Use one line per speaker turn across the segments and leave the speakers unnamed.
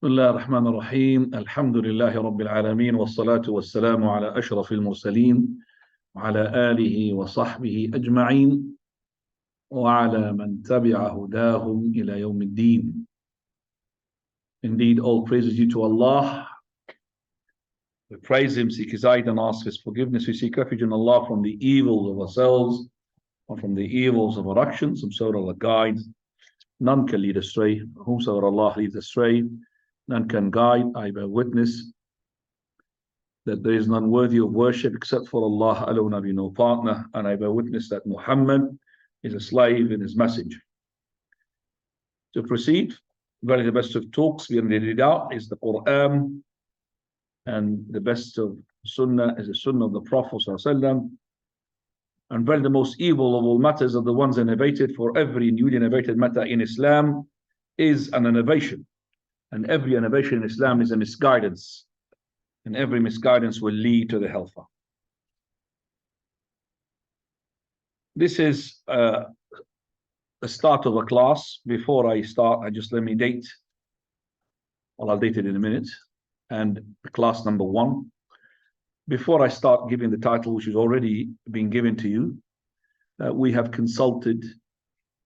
بسم الله الرحمن الرحيم الحمد لله رب العالمين والصلاة والسلام على أشرف المرسلين وعلى آله وصحبه أجمعين وعلى من تبع هداهم إلى يوم الدين. Indeed, all praises due to Allah. We praise Him, seek His aid and ask His forgiveness. We seek refuge in Allah from the evils of ourselves and from the evils of our actions. Whomsoever Allah guides, none can lead astray. Whomsoever Allah leads astray, none can guide. I bear witness that there is none worthy of worship except for Allah alone, have no partner, and I bear witness that Muhammad is a slave in his message. To proceed, very the best of talks we read out is the Quran, and the best of Sunnah is the Sunnah of the Prophet ﷺ. And very the most evil of all matters are the ones innovated, for every newly innovated matter in Islam is an innovation. And every innovation in Islam is a misguidance. And every misguidance will lead to the hellfire. This is the start of a class. Before I start, let me date. Well, I'll date it in a minute. And class number 1. Before I start giving the title, which has already been given to you, we have consulted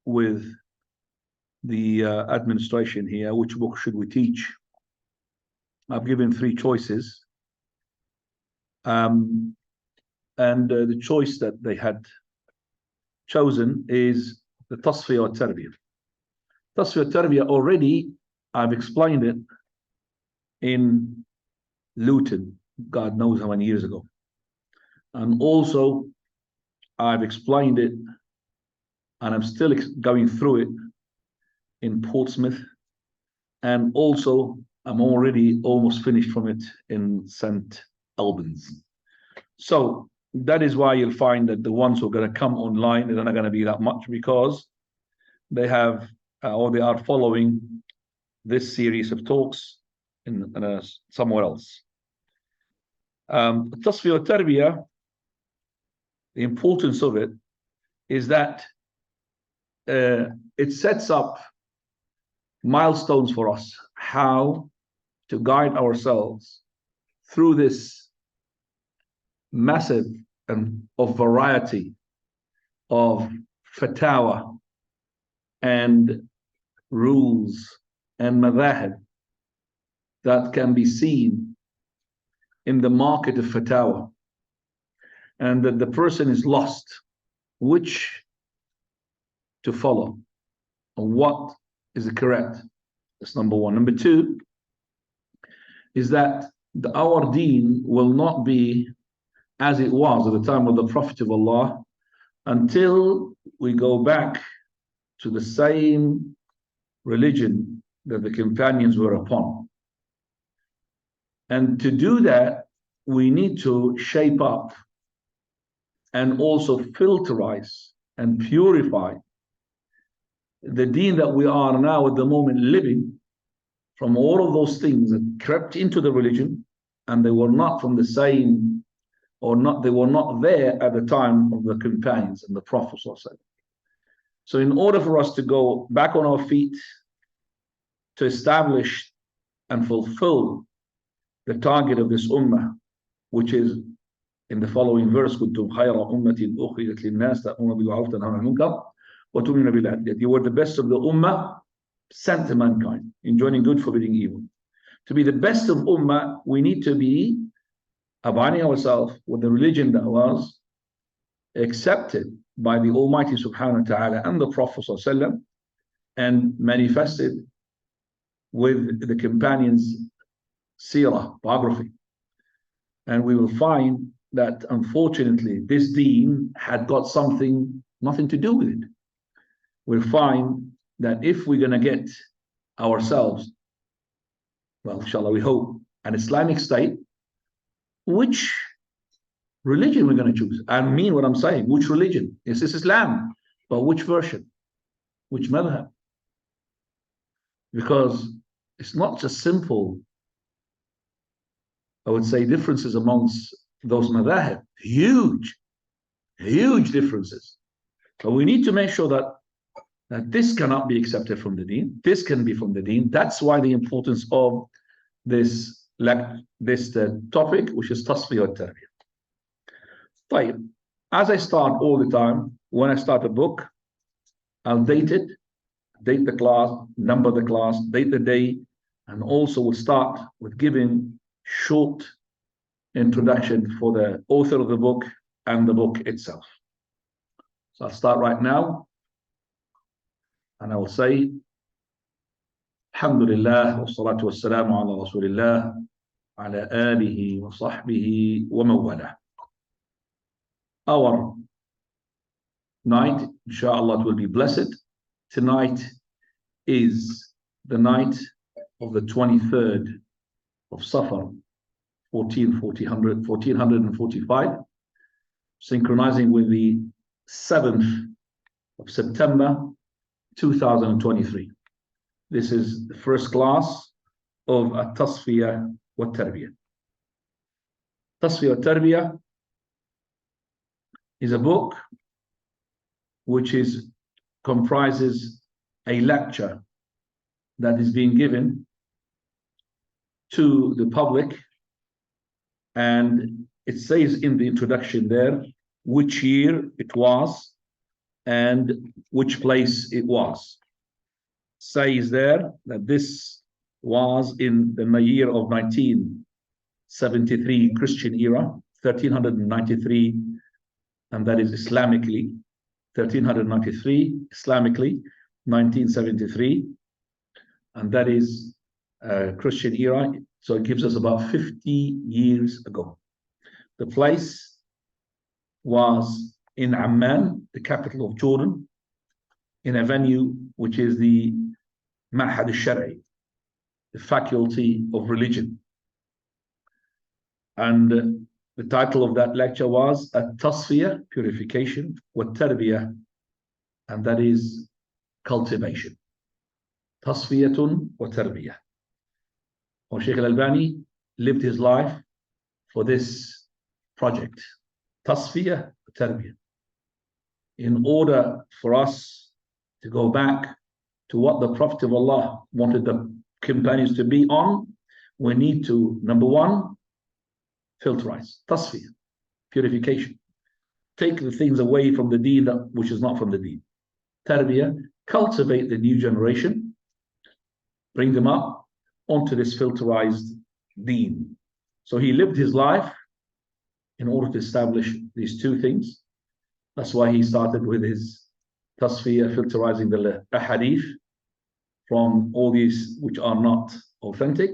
with the administration here, which book should we teach? I've given 3 choices. And the choice that they had chosen is the Tasfiyah Al-Tarbiyah. Tasfiyah Al-Tarbiyah, already I've explained it in Luton, God knows how many years ago. And also I've explained it, and I'm still going through it, in Portsmouth, and also I'm already almost finished from it in St. Albans. So that is why you'll find that the ones who are going to come online, they're not going to be that much, because they have or they are following this series of talks in somewhere else. Tasfiyah Tarbiyah, the importance of it is that it sets up milestones for us, how to guide ourselves through this massive and of variety of fatwa and rules and madhahib that can be seen in the market of fatwa, and that the person is lost which to follow and what is it correct. That's number 1. Number 2 is that our deen will not be as it was at the time of the Prophet of Allah until we go back to the same religion that the companions were upon. And to do that, we need to shape up and also filterize and purify the deen that we are now at the moment living from all of those things that crept into the religion, and they were not from the same, or not, they were not there at the time of the companions and the Prophet. So in order for us to go back on our feet to establish and fulfill the target of this ummah, which is in the following verse, كنتم خير أمة أخرجت للناس تأمرون بالمعروف وتنهون عن المنكر وتؤمنون بالله. That you were the best of the ummah sent to mankind, enjoining good, forbidding evil. To be the best of ummah, we need to be abiding ourselves with the religion that was accepted by the Almighty Subhanahu wa Ta'ala and the Prophet ﷺ, and manifested with the companions' seerah, biography. And we will find that unfortunately this deen had got nothing to do with it. We'll find that if we're going to get ourselves, well, inshallah, we hope, an Islamic state, which religion we're going to choose? I mean what I'm saying, which religion? Is this Islam? But which version? Which madhab? Because it's not just simple, I would say, differences amongst those madhahib. Huge differences. So we need to make sure that that this cannot be accepted from the deen. This can be from the deen. That's why the importance of this topic, which is Tasfiyah al-Tarbiyah. طيب, as I start all the time, when I start a book, I'll date it, date the class, number the class, date the day, and also we'll start with giving short introduction for the author of the book and the book itself. So I'll start right now, and I will say, Alhamdulillah, wassalatu wassalamu ala rasulillah, ala alihi wa sahbihi wa mawala. Our night, inshallah, it will be blessed. Tonight is the night of the 23rd of Safar, 1445, synchronizing with the 7th of September, 2023. This is the first class of Al-Tasfiyah Al-Tarbiyah. Tasfiyah Al-Tarbiyah is a book which comprises a lecture that is being given to the public, and it says in the introduction there which year it was and which place it was. Says there that this was in the year of 1973 Christian era, 1393, and that is Islamically, 1393 Islamically, 1973, and that is Christian era. So it gives us about 50 years ago. The place was in Amman, the capital of Jordan, in a venue which is the Ma'had al-Shar'i, the Faculty of Religion. And the title of that lecture was Al-Tasfiyah, purification, Al-Tarbiyah, and that is cultivation. Tasfiyatun wa Tarbiyah. Or Sheikh Al-Albani lived his life for this project, Tasfiyah, Tarbiyah. In order for us to go back to what the Prophet of Allah wanted the companions to be on, we need to, number one, filterize, tasfiyah, purification. Take the things away from the deen which is not from the deen. Tarbiyah, cultivate the new generation, bring them up onto this filterized deen. So he lived his life in order to establish these two things. That's why he started with his tasfiyah, filterizing the ahadith from all these which are not authentic.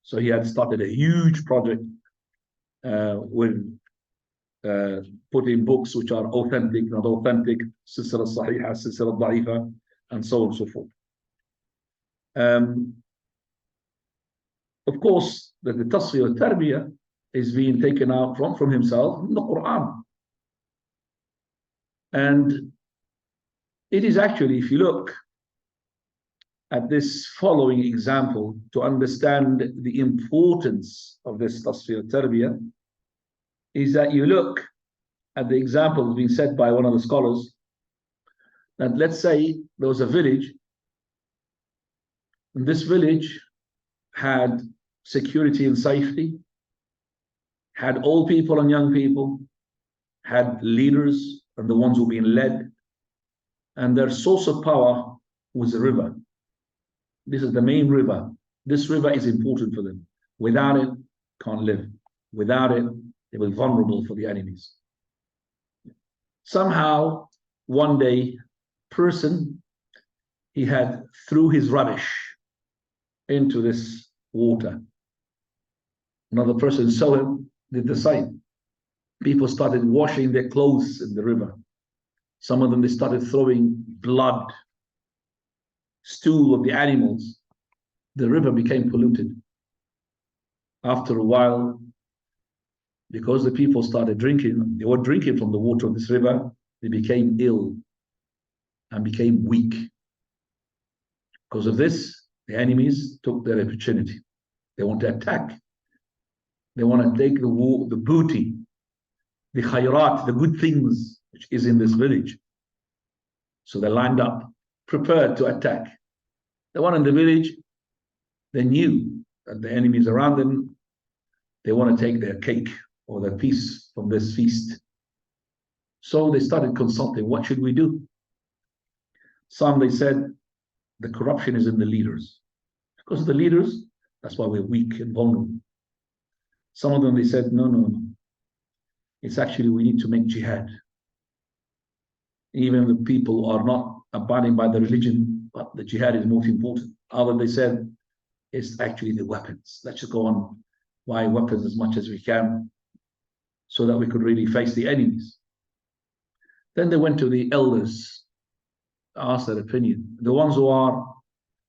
So he had started a huge project with putting books which are authentic, not authentic, silsila sahiha, silsila da'ifa, and so on and so forth. Of course, the tasfiyah al-tarbiyah is being taken out from himself in the Quran. And it is actually, if you look at this following example to understand the importance of this tasfiyah al-tarbiyah, is that you look at the example being said by one of the scholars, that let's say there was a village, and this village had security and safety, had old people and young people, had leaders and the ones who were being led, and their source of power was a river. This is the main river. This river is important for them. Without it, can't live. Without it, they were vulnerable for the enemies. Somehow, one day, he had threw his rubbish into this water. Another person saw him, did the same. People started washing their clothes in the river. Some of them, they started throwing blood, stool of the animals. The river became polluted. After a while, because the people started drinking, they were drinking from the water of this river, they became ill and became weak. Because of this, the enemies took their opportunity. They want to attack. They want to take the booty, the khayrat, the good things which is in this village. So they lined up prepared to attack. The one in the village, they knew that the enemy is around them. They want to take their cake or their piece from this feast. So they started consulting, what should we do? Some, they said, the corruption is in the leaders. Because of the leaders, that's why we're weak and vulnerable. Some of them, they said, no. It's actually, we need to make jihad. Even if the people are not abiding by the religion, but the jihad is most important. Other, they said, it's actually the weapons. Let's just go on buy weapons as much as we can so that we could really face the enemies. Then they went to the elders, asked their opinion. The ones who are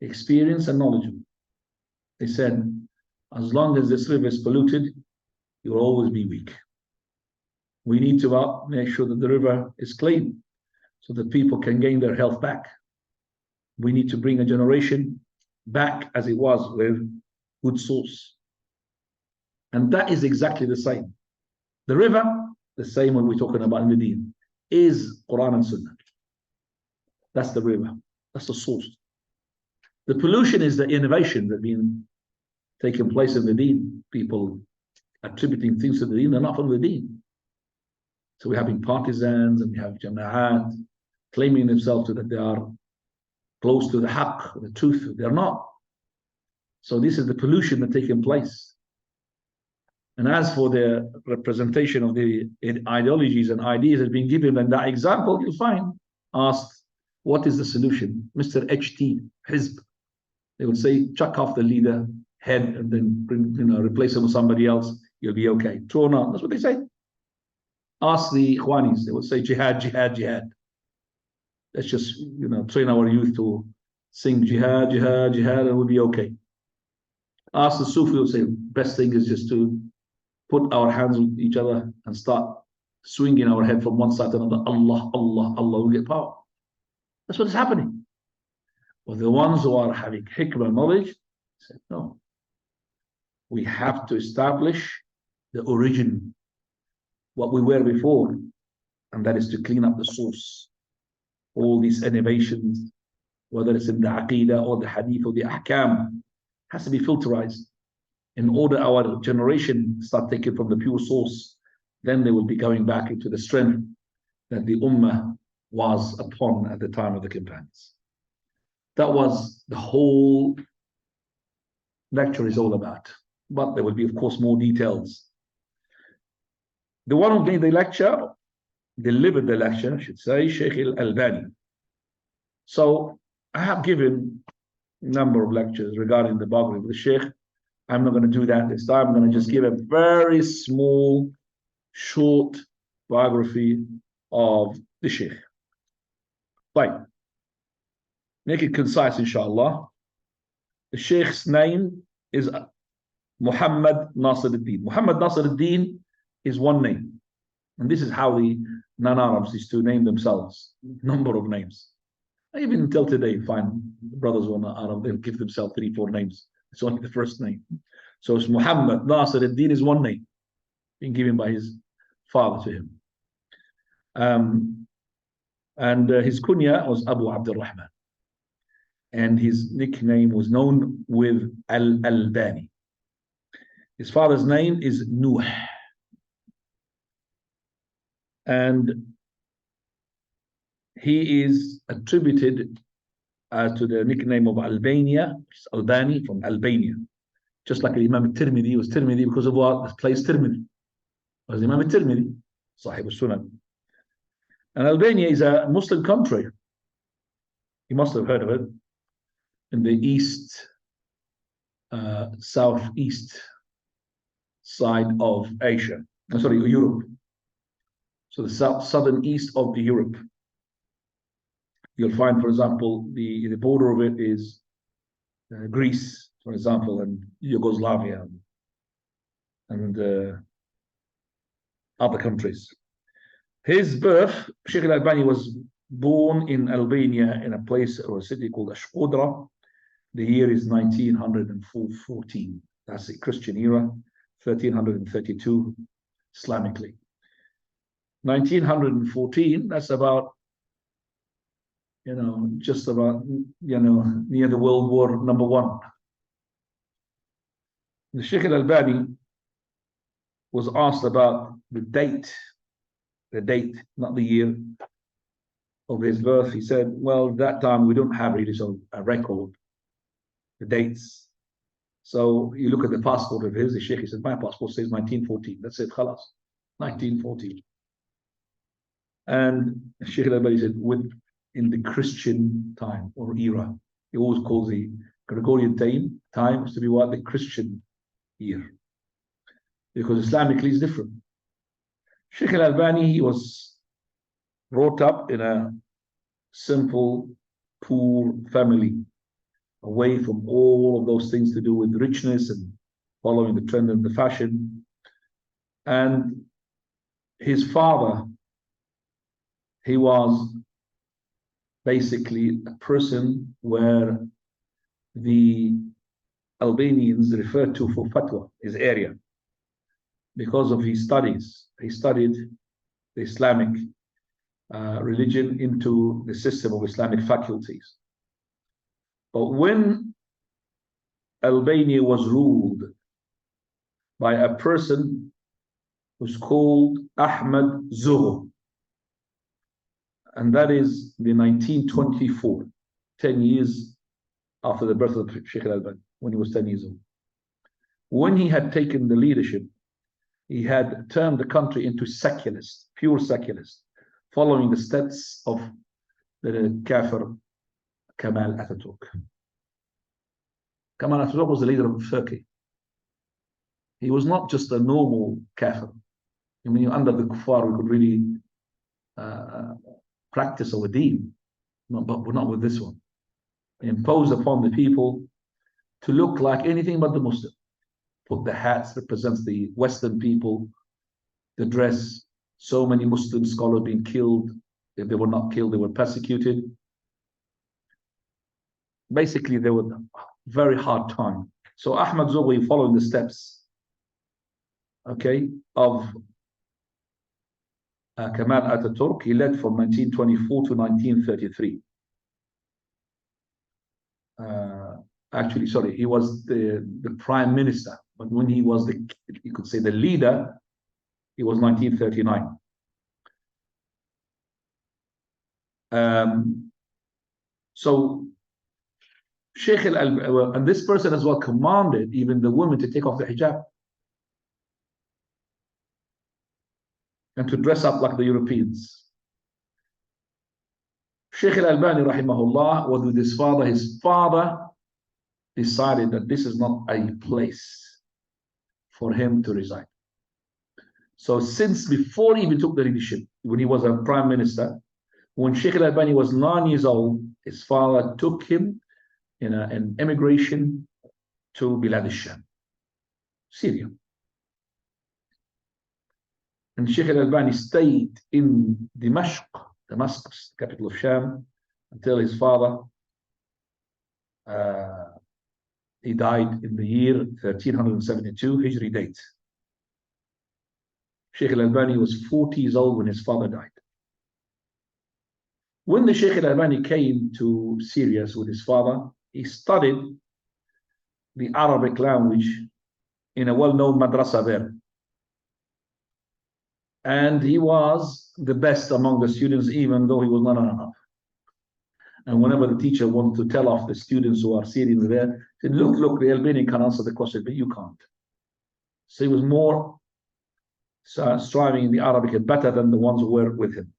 experienced and knowledgeable. They said, as long as this river is polluted, you'll always be weak. We need to make sure that the river is clean so that people can gain their health back. We need to bring a generation back as it was with good source. And that is exactly the same. The river, the same when we're talking about in the deen, is Quran and Sunnah. That's the river. That's the source. The pollution is the innovation that been taking place in the deen. People attributing things to the deen, they're not from the deen. So we're having partisans and we have jama'at claiming themselves that they are close to the haqq, the truth. They're not. So this is the pollution that's taking place. And as for the representation of the ideologies and ideas that have been given in that example, you'll find asked, what is the solution? Mr. HT, Hizb. They would say, chuck off the leader head and then replace him with somebody else. You'll be okay. True or not? That's what they say. Ask the Ikhwanis. They would say, jihad, jihad, jihad. Let's just train our youth to sing jihad, jihad, jihad, and we'll be okay. Ask the Sufi, will say, best thing is just to put our hands with each other and start swinging our head from one side to another. Allah, Allah, Allah will get power. That's what's happening. But the ones who are having hikmah knowledge said, no. We have to establish the origin, what we were before, and that is to clean up the source. All these innovations, whether it's in the aqidah or the hadith or the ahkam, has to be filterized in order our generation start taking from the pure source. Then they will be going back into the strength that the ummah was upon at the time of the companions. That was the whole lecture is all about. But there will be, of course, more details. The one who made the lecture, delivered the lecture, I should say, Sheikh Al-Albani. So I have given a number of lectures regarding the biography of the Sheikh. I'm not going to do that this time. I'm going to just give a very small, short biography of the Sheikh. Right. Make it concise, inshallah. The Sheikh's name is Muhammad Nasir al-Din. Muhammad Nasir al-Din is one name. And this is how the non-Arabs used to name themselves. Number of names. Even until today, find brothers who are not Arab, they'll give themselves 3, 4 names. It's only the first name. So it's Muhammad Nasir al-Din is one name, being given by his father to him. And his kunya was Abu Abdul Rahman. And his nickname was known with Al-Albani. His father's name is Nuh. And he is attributed to the nickname of Albania, which is Albani, from Albania. Just like Imam al-Tirmidhi was Tirmidhi because of what? The place Tirmidhi. Was Imam al-Tirmidhi, Sahib al-Sunan. And Albania is a Muslim country. You must have heard of it. In the east, southeast side of Asia. Sorry, Europe. So the southern east of Europe. You'll find, for example, the border of it is Greece, for example, and Yugoslavia, and other countries. His birth, Sheikh Al-Albani was born in Albania in a place or a city called Ashkodra. The year is 1914. That's the Christian era, 1332 Islamically. 1914, that's about just about, near the World War #1. The Sheikh Al-Albani was asked about the date, not the year of his birth. He said, well, that time we don't have really a record, the dates. So you look at the passport of his, the Sheikh, he said, my passport says 1914. That's it, khalas, 1914. And Sheikh Al-Albani said, in the Christian time or era. He always calls the Gregorian time to be what? The Christian year. Because Islamically it's different. Sheikh Al-Albani, he was brought up in a simple, poor family, away from all of those things to do with richness and following the trend of the fashion. And his father, he was basically a person where the Albanians referred to for fatwa, his area, because of his studies. He studied the Islamic religion into the system of Islamic faculties. But when Albania was ruled by a person who's called Ahmad Zugh, and that is the 1924, 10 years after the birth of Sheikh Al-Albani, when he was 10 years old. When he had taken the leadership, he had turned the country into secularist, pure secularist, following the steps of the Kafir Kemal Atatürk. Kemal Atatürk was the leader of Turkey. He was not just a normal Kafir. I mean, under the Kuffar, we could really practice our deen, but not with this one. He imposed upon the people to look like anything but the Muslim. Put the hats, represents the Western people, the dress. So many Muslim scholars being killed. If they were not killed, they were persecuted. Basically, they were a very hard time. So Ahmad Zugh, following the steps, okay, of Kemal Atatürk, he led from 1924 to 1933. Actually, sorry, he was the prime minister, but when he was you could say the leader, it was 1939. So Sheikh Al-Albani, and this person as well commanded even the women to take off the hijab and to dress up like the Europeans. Sheikh Al-Albani, rahimahullah, was with his father. His father decided that this is not a place for him to reside. So since before he even took the leadership, when he was a prime minister, when Sheikh Al-Albani was 9 years old, his father took him in an emigration to Bilad al-Sham, Syria. And Sheikh Al-Albani stayed in Damascus, capital of Sham, until his father, he died in the year 1372, Hijri date. Sheikh Al-Albani was 40 years old when his father died. When the Sheikh Al-Albani came to Syria with his father, he studied the Arabic language in a well-known madrasa there. And he was the best among the students, even though he was not enough. And whenever the teacher wanted to tell off the students who are Syrians there, he said, look, the Albanian can answer the question, but you can't. So he was more striving in the Arabic better than the ones who were with him.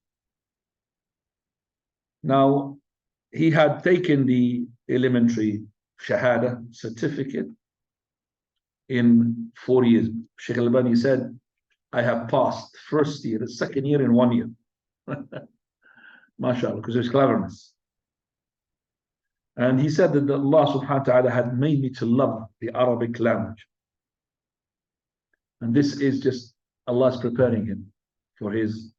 Now, he had taken the elementary Shahada certificate in 4 years. Sheikh Al-Albani said, I have passed first year, the second year in 1 year. MashaAllah, because of his cleverness. And he said that Allah subhanahu wa ta'ala had made me to love the Arabic language. And this is just Allah is preparing him for his,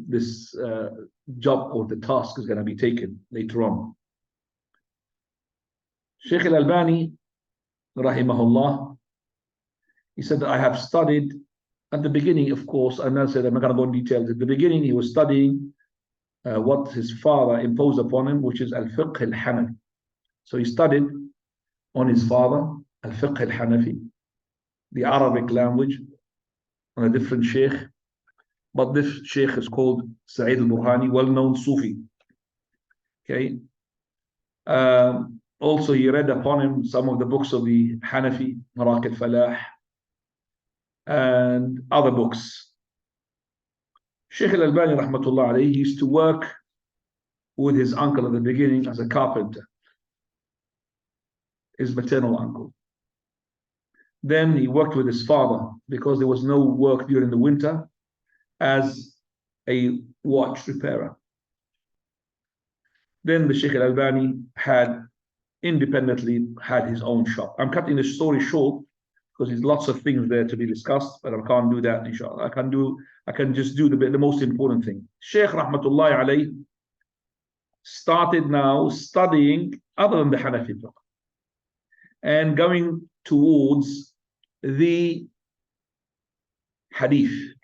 this job or the task is going to be taken later on. Sheikh Al-Albani, rahimahullah, he said that I have studied at the beginning, of course, I'm not going to go in details. At the beginning, he was studying what his father imposed upon him, which is Al-Fiqh Al-Hanafi. So he studied on his father, Al-Fiqh Al-Hanafi, the Arabic language, on a different sheikh. But this sheikh is called Sa'id al-Burhani, well-known Sufi. Okay. Also, he read upon him some of the books of the Hanafi, Maraq al-Falah, and other books. Sheikh al-Albani, rahmatullah alayhi, he used to work with his uncle at the beginning as a carpenter, his maternal uncle. Then he worked with his father because there was no work during the winter as a watch repairer. Then the Sheikh al-Albani had independently had his own shop. I'm cutting the story short because there's lots of things there to be discussed, but I can't do that, inshallah. I can just do the most important thing. Sheikh rahmatullahi alayhi started now studying other than the Hanafi fiqh and going towards the hadith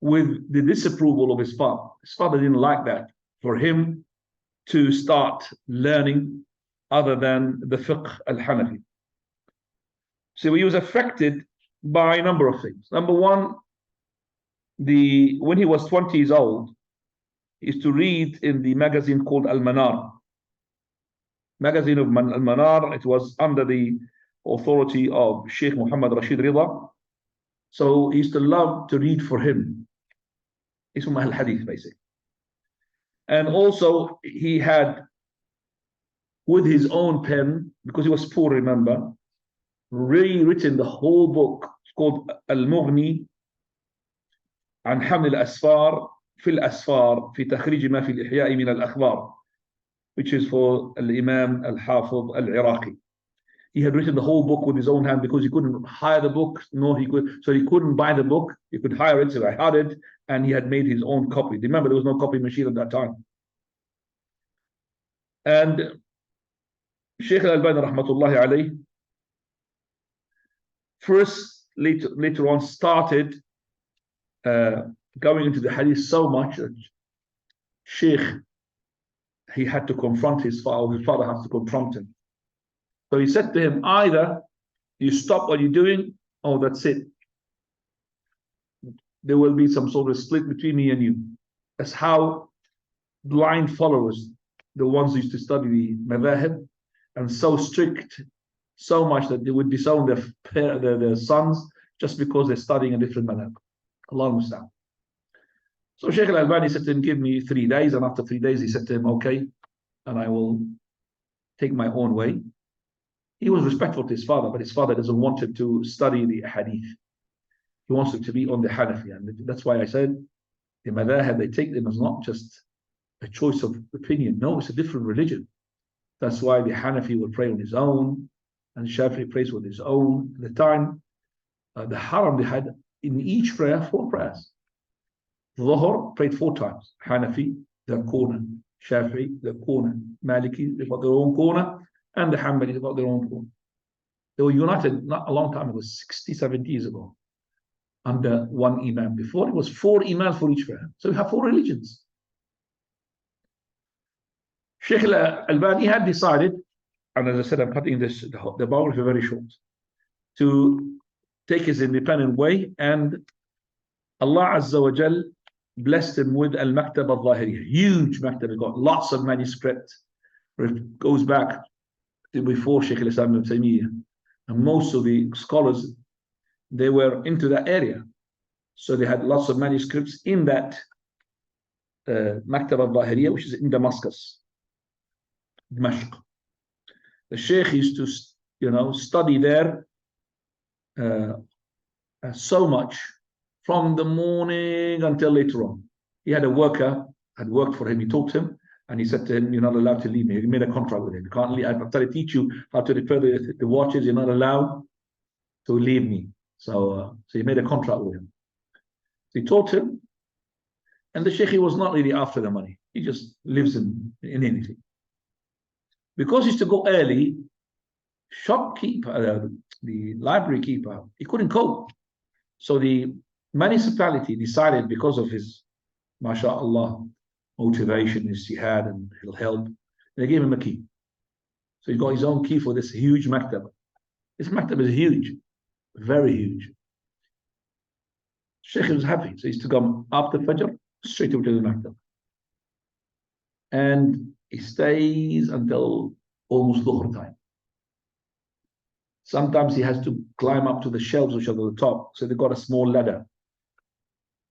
with the disapproval of his father. His father didn't like that for him to start learning other than the fiqh al-Hanafi. So he was affected by a number of things. Number one, when he was 20 years old, he used to read in the magazine called Al-Manar. Magazine of Al-Manar, it was under the authority of Sheikh Muhammad Rashid Rida. So he used to love to read for him. He's from Al-Hadith, basically. And also he had, with his own pen, because he was poor, remember, rewritten the whole book. It's called Al-Mughni عن حمل الأسفار في الأسفار في تخريج ما في الإحياء من الأخبار, which is for Al-Imam Al-Hafidh Al-Iraqi. He had written the whole book with his own hand because he couldn't hire the book, so he couldn't buy the book. He could hire it, so I had it, and he had made his own copy. Remember, there was no copy machine at that time. And Sheikh Al-Albani rahmatullahi alayhi first later on started going into the hadith so much that Sheikh, he had to confront his father, or his father has to confront him. So he said to him, either you stop what you're doing, or that's it. There will be some sort of split between me and you. That's how blind followers, the ones who used to study the madhahib, and so strict, so much that they would disown their sons just because they're studying a different madhab. Allah musta'an. So Sheikh Al-Albani said to him, give me 3 days. And after 3 days, he said to him, okay, and I will take my own way. He was respectful to his father, but his father doesn't want him to study the hadith. He wants it to be on the Hanafi. And that's why I said, the madhahib, they take them as not just a choice of opinion. No, it's a different religion. That's why the Hanafi will pray on his own, and Shafi'i prays with his own. At the time, the Haram, they had in each prayer 4 prayers. Dhuhr prayed 4 times. Hanafi, their corner. Shafi'i, their corner. Maliki, they've got their own corner. And the Hanbali, they've got their own corner. They were united not a long time ago, 60, 70 years ago, under one Imam. Before it was 4 Imams for each prayer. So we have 4 religions. Sheikh Al-Albani had decided, and as I said, I'm cutting the biography very short, to take his independent way, and Allah Azza wa Jal blessed him with Al-Maktab Al-Zahiriyah, huge maktab. He got lots of manuscripts. It goes back to before Sheikh al-Islam ibn Taymiyyah. And most of the scholars, they were into that area. So they had lots of manuscripts in that Maktab Al-Zahiriyah, which is in Damascus, Dimashq. The Sheikh used to, study there so much from the morning until later on. He had a worker, had worked for him, he taught him, and he said to him, you're not allowed to leave me. He made a contract with him. You can't leave. I'm trying to teach you how to repair the watches. You're not allowed to leave me. So he made a contract with him. So he taught him, and the Sheikh, he was not really after the money. He just lives in anything. Because he used to go early, shopkeeper, the library keeper, he couldn't cope. So the municipality decided, because of his, mashallah, motivation, his jihad, and he'll help. They gave him a key. So he's got his own key for this huge maktab. This maktab is huge, very huge. Sheikh was happy. So he used to come after Fajr, straight over to the maktab. And he stays until almost Dhuhr time. Sometimes he has to climb up to the shelves which are at the top. So they've got a small ladder.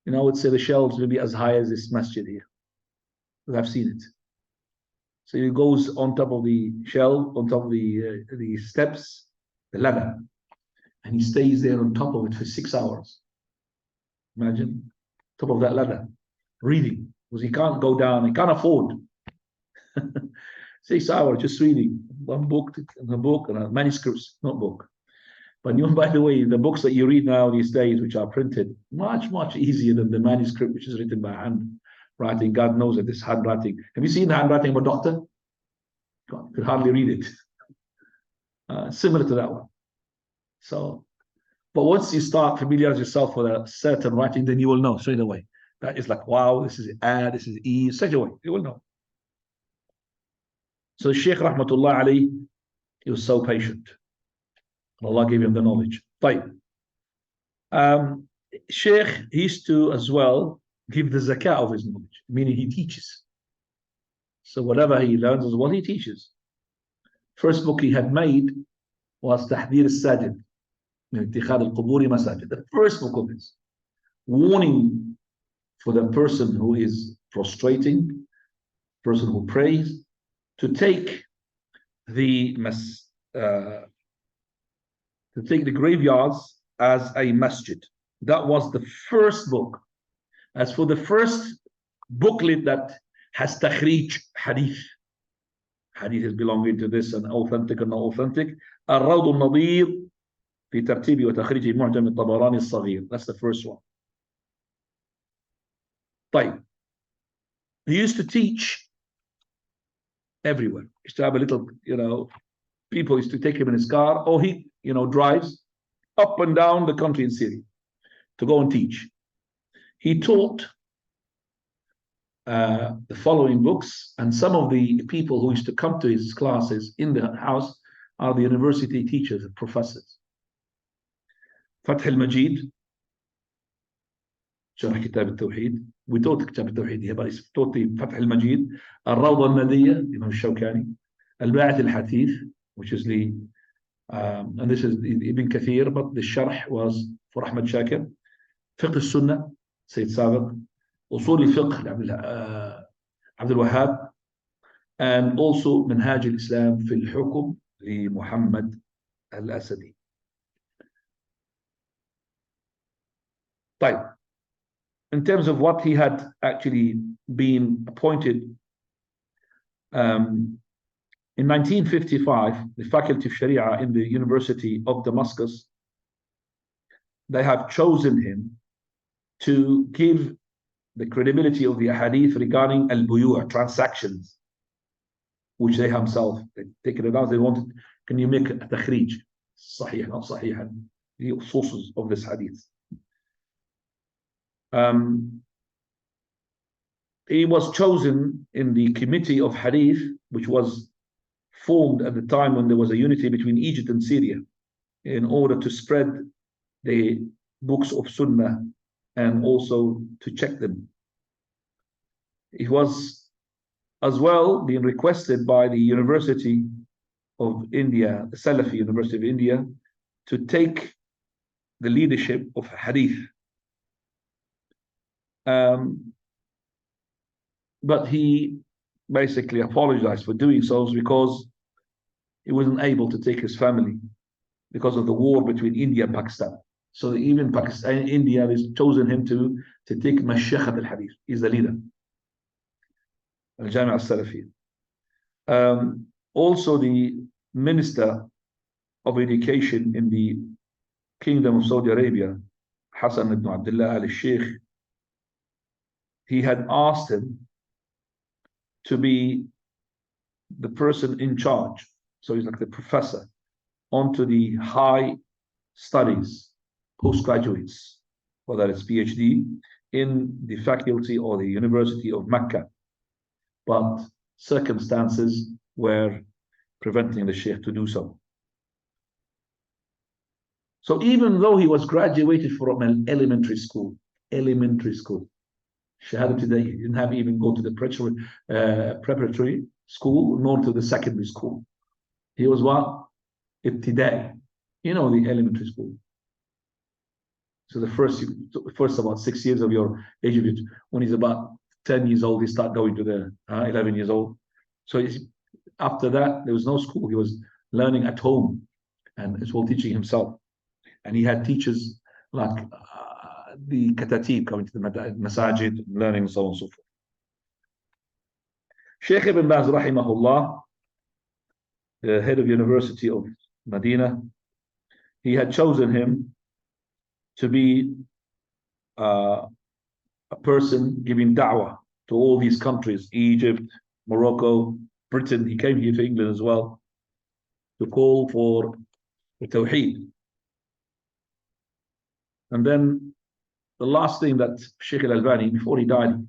You know, I would say the shelves will be as high as this masjid here. Because I've seen it. So he goes on top of the shelf, on top of the steps, the ladder. And he stays there on top of it for 6 hours. Imagine, top of that ladder, reading. Because he can't go down, he can't afford. 6 hours just reading one book and a book and a manuscripts, not book. But you know, by the way, the books that you read now these days, which are printed, much easier than the manuscript which is written by handwriting. God knows that this handwriting. Have you seen the handwriting of a doctor? God, you could hardly read it. Similar to that one. So, but once you start familiarize yourself with a certain writing, then you will know straight away. That is like, wow, this is A, this is E, straight away. You will know. So Shaykh Rahmatullah Ali, he was so patient. Allah gave him the knowledge. طيب. Shaykh, he used to as well give the zakah of his knowledge, meaning he teaches. So whatever he learns is what he teaches. First book he had made was Tahdhir al-Sajid, اتخاذ القبور مساجد. The first book of his, warning for the person who is prostrating, person who prays, to take the graveyards as a masjid. That was the first book. As for the first booklet that has takhrij hadith, hadith is belonging to this and authentic and not authentic. الروض النظير في ترتيب وتخريج معجم الطبراني الصغير. That's the first one. طيب. He used to teach everywhere. He used to have a little, people used to take him in his car, or he, drives up and down the country in Syria to go and teach. He taught the following books, and some of the people who used to come to his classes in the house are the university teachers and professors. Fath al-Majid, شرح كتاب التوحيد. We taught كتاب التوحيد here, but he taught the Fath al-Majid. الروضة الندية, Imam Shawkani. الباعث الحثيث, which is the and this is Ibn Kathir, but the sharh was for Ahmad Shakir. فقه السنة, Sayyid Sabiq. أصول الفقه, عبد الوهاب. And also منهاج الإسلام في الحكم لمحمد الأسدي. طيب. In terms of what he had actually been appointed, in 1955, the Faculty of Sharia in the University of Damascus, they have chosen him to give the credibility of the hadith regarding al-buyu', transactions, which they themselves taken it out. They wanted, can you make a takhrij, sahih, not sahih, the sources of this hadith. He was chosen in the committee of hadith, which was formed at the time when there was a unity between Egypt and Syria, in order to spread the books of Sunnah and also to check them. He was as well being requested by the University of India, the Salafi University of India, to take the leadership of hadith. But he basically apologized for doing so because he wasn't able to take his family because of the war between India and Pakistan. So even Pakistan, India has chosen him to take Mashayikh al-Hadith. He's the leader. Al-Jami' al-Salafi. Also the Minister of Education in the Kingdom of Saudi Arabia, Hassan ibn Abdullah al-Sheikh, he had asked him to be the person in charge. So he's like the professor onto the high studies, postgraduates, whether it's PhD, in the faculty or the University of Mecca, but circumstances were preventing the Sheikh to do so. So even though he was graduated from an elementary school, Shahada today, he didn't have even go to the preparatory school, nor to the secondary school. He was what? Ibtidai, the elementary school. So the first about 6 years of your age of it, when he's about 10 years old, he start going to the 11 years old. So after that, there was no school. He was learning at home and as well teaching himself. And he had teachers like the katatib coming to the masajid, learning and so on and so forth. Sheikh Ibn Baz, rahimahullah, the head of University of Medina, he had chosen him to be a person giving da'wah to all these countries, Egypt, Morocco, Britain. He came here to England as well to call for the Tawheed. And then the last thing that Sheikh Al-Albani, before he died,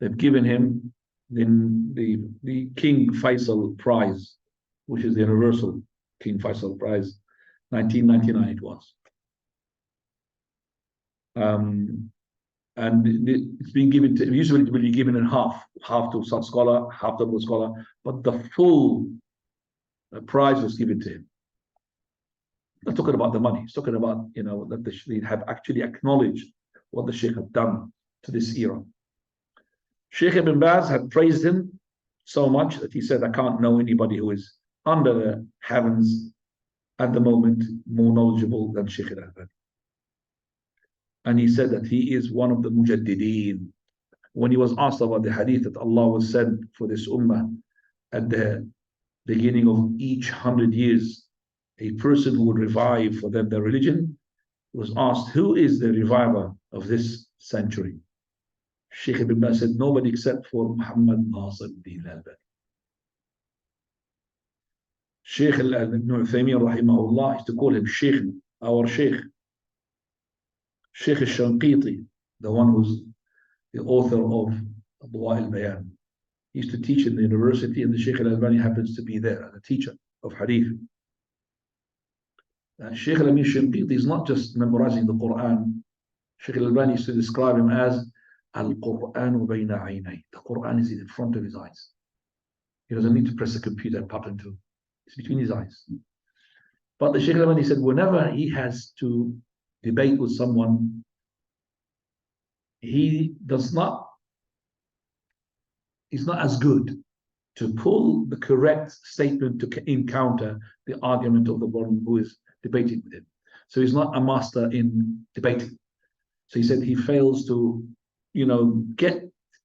they've given him the King Faisal Prize, which is the Universal King Faisal Prize, 1999 it was. And it's been given to, usually it will be given in half to some scholar, half to the scholar, but the full prize was given to him. Not talking about the money, he's talking about, that they have actually acknowledged what the Sheikh had done to this era. Sheikh Ibn Baz had praised him so much that he said, I can't know anybody who is under the heavens at the moment more knowledgeable than Sheikh Al-Albani. And he said that he is one of the mujaddideen. When he was asked about the hadith that Allah will send for this ummah at the beginning of each 100 years, a person who would revive for them their religion, was asked, who is the reviver of this century? Sheikh Ibn Baz said, nobody except for Muhammad Nasir al-Din al-Albani. Sheikh Ibn Uthaymeen rahimahullah used to call him Sheikh, our Sheikh. Sheikh al-Shanqiti, the one who's the author of Adwa al-Bayan. He used to teach in the university, and the Sheikh Al-Albani happens to be there as a teacher of hadith. Sheikh Al-Amin Shanqiti is not just memorizing the Quran. Sheikh Al-Albani used to describe him as Al-Qur'anu bayna aynay. The Quran is in front of his eyes. He doesn't need to press a computer and button to. It's between his eyes. But the Sheikh Al-Albani said, whenever he has to debate with someone, he's not as good to pull the correct statement to encounter the argument of the one who is debating with him. So he's not a master in debating. So he said he fails to, get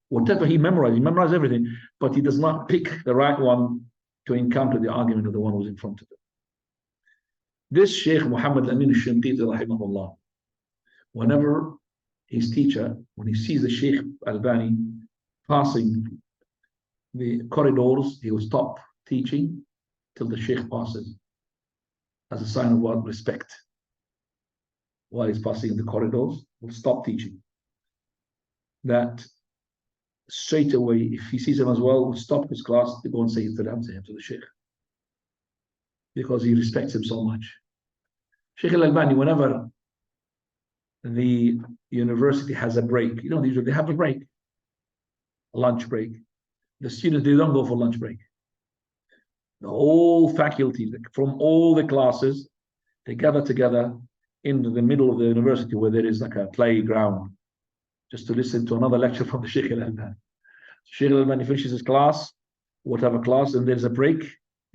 whatever he memorized. He memorized everything, but he does not pick the right one to encounter the argument of the one who's in front of him. This Sheikh Muhammad Amin al-Shanqiti rahimahullah, whenever his teacher, when he sees the Sheikh Albani passing the corridors, he will stop teaching till the Sheikh passes, as a sign of what? Respect. While he's passing the corridors, he'll stop teaching. That straight away, if he sees him as well, will stop his class to go and say salam to him, to the Sheikh, because he respects him so much. Sheikh Al-Albani, whenever the university has a break, usually they have a break, a lunch break. The students, they don't go for lunch break. The whole faculty from all the classes, they gather together in the middle of the university where there is like a playground, just to listen to another lecture from the Sheikh Al-Albani. Sheikh Al-Albani finishes his class, whatever class, and there's a break,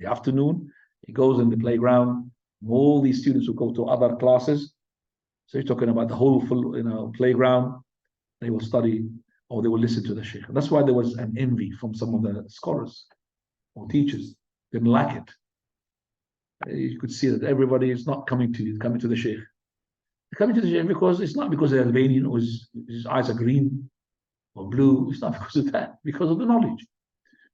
the afternoon. He goes in the playground. All these students will go to other classes. So he's talking about the whole full, playground. They will study or they will listen to the Sheikh. That's why there was an envy from some of the scholars or teachers. They didn't like it. You could see that everybody is not coming to the Sheikh. They're coming to the Sheikh because it's not because they're Albanian or his eyes are green or blue. It's not because of that, because of the knowledge.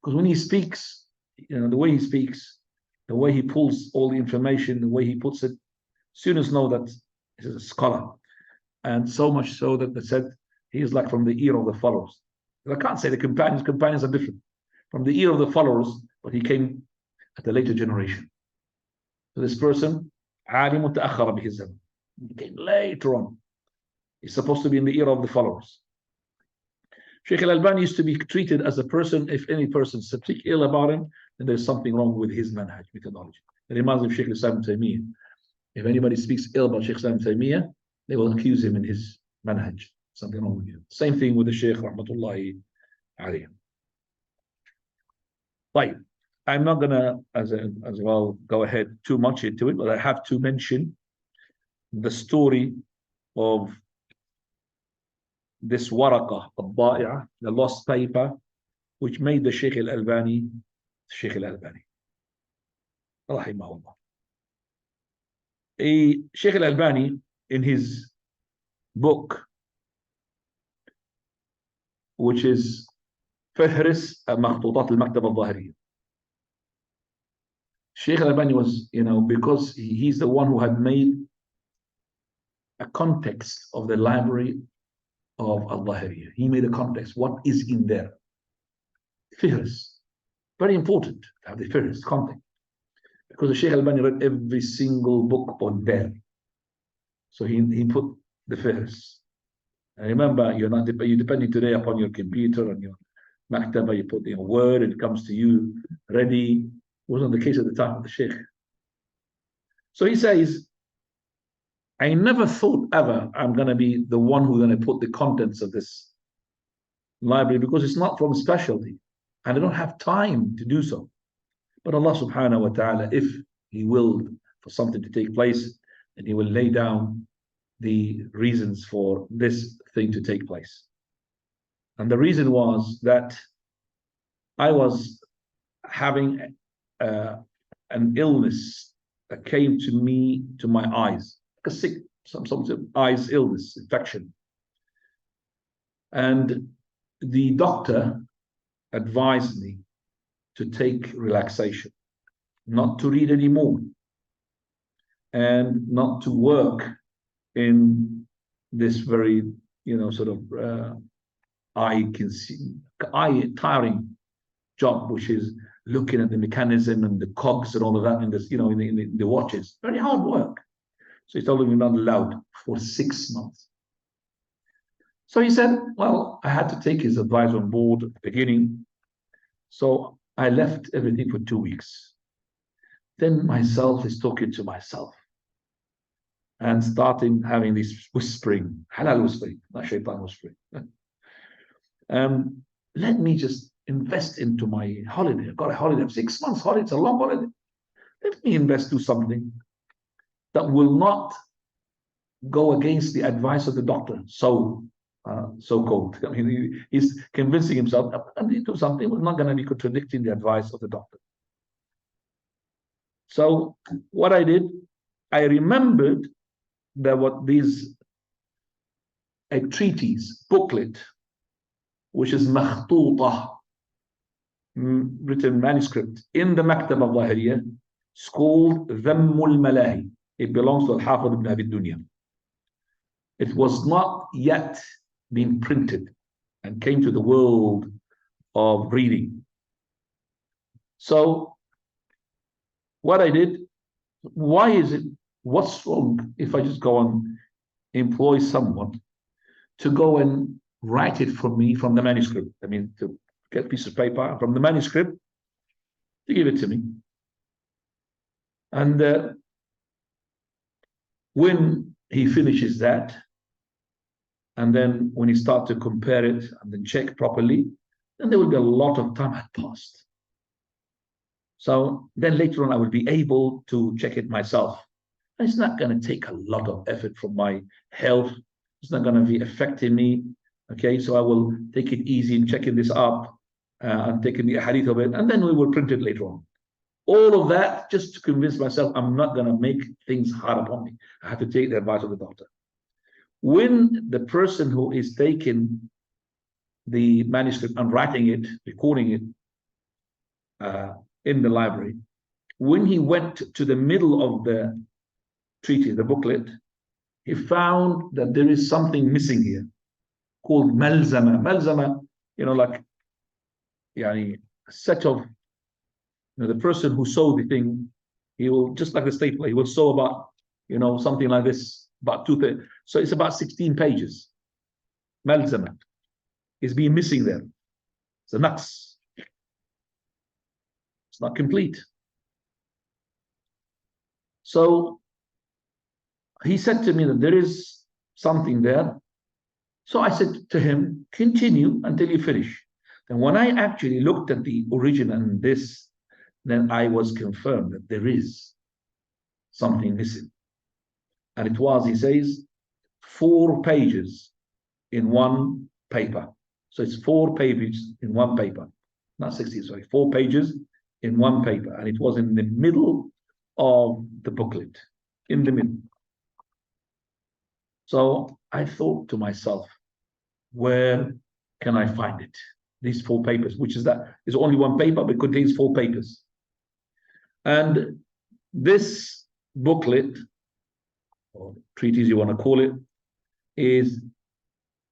Because when he speaks, the way he speaks, the way he pulls all the information, the way he puts it, students know that he's a scholar. And so much so that they said he is like from the ear of the furrows. I can't say the companions are different from the ear of the followers, but he came at a later generation. So this person, عالم تأخر به الزمن. He came later on. He's supposed to be in the ear of the followers. Sheikh Al-Albani used to be treated as a person, if any person speaks ill about him, then there's something wrong with his manhaj, methodology. It reminds me of Sheikh Islam Taymiyyah. If anybody speaks ill about Sheikh Islam Taymiyyah, they will accuse him in his manhaj. Something wrong with him. Same thing with the Sheikh Rahmatullahi alayhi. Right. I'm not going to, as well, go ahead too much into it, but I have to mention the story of this waraqah, al-da'i'ah, the lost paper, which made the Sheikh Al-Albani, Sheikh Al-Albani, rahimahullah. Sheikh Al-Albani, in his book, which is فهرس مخطوطات المكتبة الظاهرية. Sheikh Al-Albani was, because he's the one who had made a context of the library of Al-Zahiriyah. He made a context. What is in there? Fihrs. Very important to have the Fihrs, context. Because the Sheikh Al-Albani read every single book on there. So he put the Fihrs. And remember, you're depending today upon your computer and your maktaba, you put in a word, it comes to you ready. It wasn't the case at the time of the Sheikh. So he says, I never thought ever I'm going to be the one who's going to put the contents of this library because it's not from specialty and I don't have time to do so. But Allah subhanahu wa ta'ala, if He willed for something to take place, then He will lay down the reasons for this thing to take place. And the reason was that I was having an illness that came to me, to my eyes. Some eyes illness, infection. And the doctor advised me to take relaxation, not to read anymore, and not to work in this very, eye tiring job, which is looking at the mechanism and the cogs and all of that in this, in the watches. Very hard work. So he told him, you're not allowed for 6 months. So he said, well, I had to take his advice on board at the beginning. So I left everything for 2 weeks. Then myself is talking to myself and starting having this whispering, halal whispering, not shaitan whispering. Let me just invest into my holiday. I've got a holiday of 6 months holiday. It's a long holiday. Let me invest to something that will not go against the advice of the doctor, so-called. I mean, he's convincing himself that I'm going to do something that's not going to be contradicting the advice of the doctor. So what I did, I remembered that a treatise, booklet, which is makhtuta, written manuscript in the Maktab al-Zahiriyah, it's called Dhammul Malahi. It belongs to Al-Hafidh ibn Abi Dunya. It was not yet been printed and came to the world of reading. So what I did, what's wrong if I just go and employ someone to go and write it for me from the manuscript? I mean, to get a piece of paper from the manuscript to give it to me. And when he finishes that, and then when he starts to compare it and then check properly, then there will be a lot of time had passed. So then later on, I will be able to check it myself. And it's not going to take a lot of effort from my health. It's not going to be affecting me. Okay, so I will take it easy in checking this up and taking the hadith of it, and then we will print it later on. All of that just to convince myself I'm not going to make things hard upon me. I have to take the advice of the doctor. When the person who is taking the manuscript and writing it, recording it in the library, when he went to the middle of the treatise, the booklet, he found that there is something missing here called malzama. Malzama like a set of, the person who sewed the thing, he will, just like a stapler, he will sew about, something like this, about 2 thirds. So it's about 16 pages. Malzama is being missing there. It's a naqs. It's not complete. So he said to me that there is something there. So I said to him, continue until you finish. And when I actually looked at the original and this, then I was confirmed that there is something missing. And it was, he says, 4 pages in one paper. So it's 4 pages in one paper. Not 60, sorry, 4 pages in one paper. And it was in the middle of the booklet, in the middle. So I thought to myself, where can I find it? These 4 papers, which is that is only one paper, but contains 4 papers. And this booklet, or treatise you want to call it, is